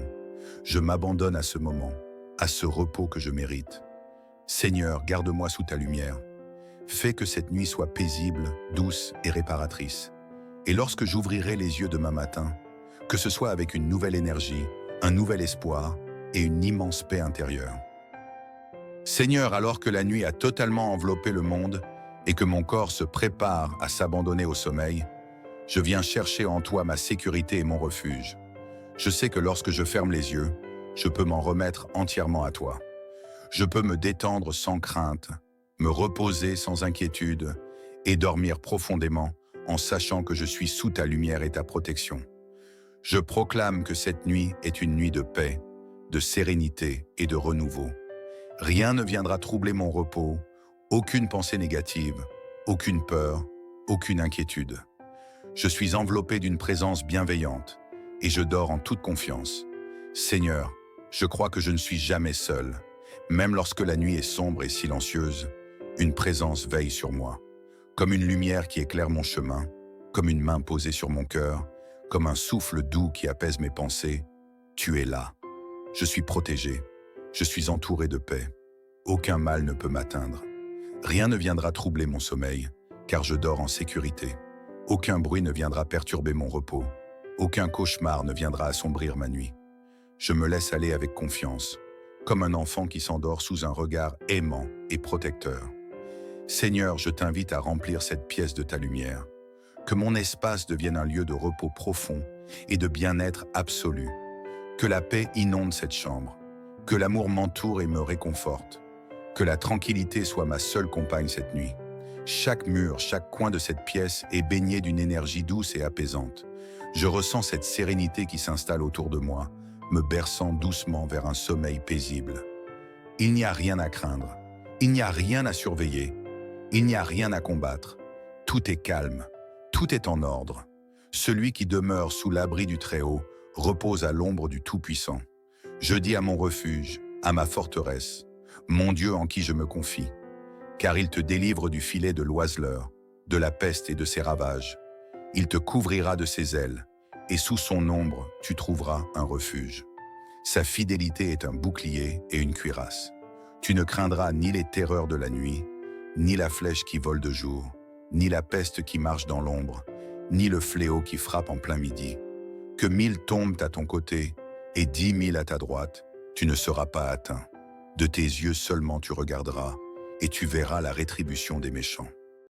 Speaker 1: Je m'abandonne à ce moment, à ce repos que je mérite. Seigneur, garde-moi sous ta lumière. Fais que cette nuit soit paisible, douce et réparatrice. Et lorsque j'ouvrirai les yeux demain matin, que ce soit avec une nouvelle énergie, un nouvel espoir et une immense paix intérieure. Seigneur, alors que la nuit a totalement enveloppé le monde et que mon corps se prépare à s'abandonner au sommeil, je viens chercher en toi ma sécurité et mon refuge. Je sais que lorsque je ferme les yeux, je peux m'en remettre entièrement à toi. Je peux me détendre sans crainte, me reposer sans inquiétude et dormir profondément en sachant que je suis sous ta lumière et ta protection. Je proclame que cette nuit est une nuit de paix, de sérénité et de renouveau. Rien ne viendra troubler mon repos, aucune pensée négative, aucune peur, aucune inquiétude. Je suis enveloppé d'une présence bienveillante et je dors en toute confiance. Seigneur, je crois que je ne suis jamais seul. Même lorsque la nuit est sombre et silencieuse, une présence veille sur moi, comme une lumière qui éclaire mon chemin, comme une main posée sur mon cœur, comme un souffle doux qui apaise mes pensées. Tu es là. Je suis protégé. Je suis entouré de paix. Aucun mal ne peut m'atteindre. Rien ne viendra troubler mon sommeil, car je dors en sécurité. Aucun bruit ne viendra perturber mon repos. Aucun cauchemar ne viendra assombrir ma nuit. Je me laisse aller avec confiance, comme un enfant qui s'endort sous un regard aimant et protecteur. Seigneur, je t'invite à remplir cette pièce de ta lumière. Que mon espace devienne un lieu de repos profond et de bien-être absolu. Que la paix inonde cette chambre. Que l'amour m'entoure et me réconforte. Que la tranquillité soit ma seule compagne cette nuit. Chaque mur, chaque coin de cette pièce est baigné d'une énergie douce et apaisante. Je ressens cette sérénité qui s'installe autour de moi, me berçant doucement vers un sommeil paisible. Il n'y a rien à craindre. Il n'y a rien à surveiller. Il n'y a rien à combattre. Tout est calme. Tout est en ordre. Celui qui demeure sous l'abri du Très-Haut repose à l'ombre du Tout-Puissant. Je dis à mon refuge, à ma forteresse, mon Dieu en qui je me confie, car il te délivre du filet de l'oiseleur, de la peste et de ses ravages. Il te couvrira de ses ailes, et sous son ombre, tu trouveras un refuge. Sa fidélité est un bouclier et une cuirasse. Tu ne craindras ni les terreurs de la nuit, ni la flèche qui vole de jour, ni la peste qui marche dans l'ombre, ni le fléau qui frappe en plein midi. Que 1000 tombent à ton côté et 10 000 à ta droite, tu ne seras pas atteint. De tes yeux seulement tu regarderas et tu verras la rétribution des méchants.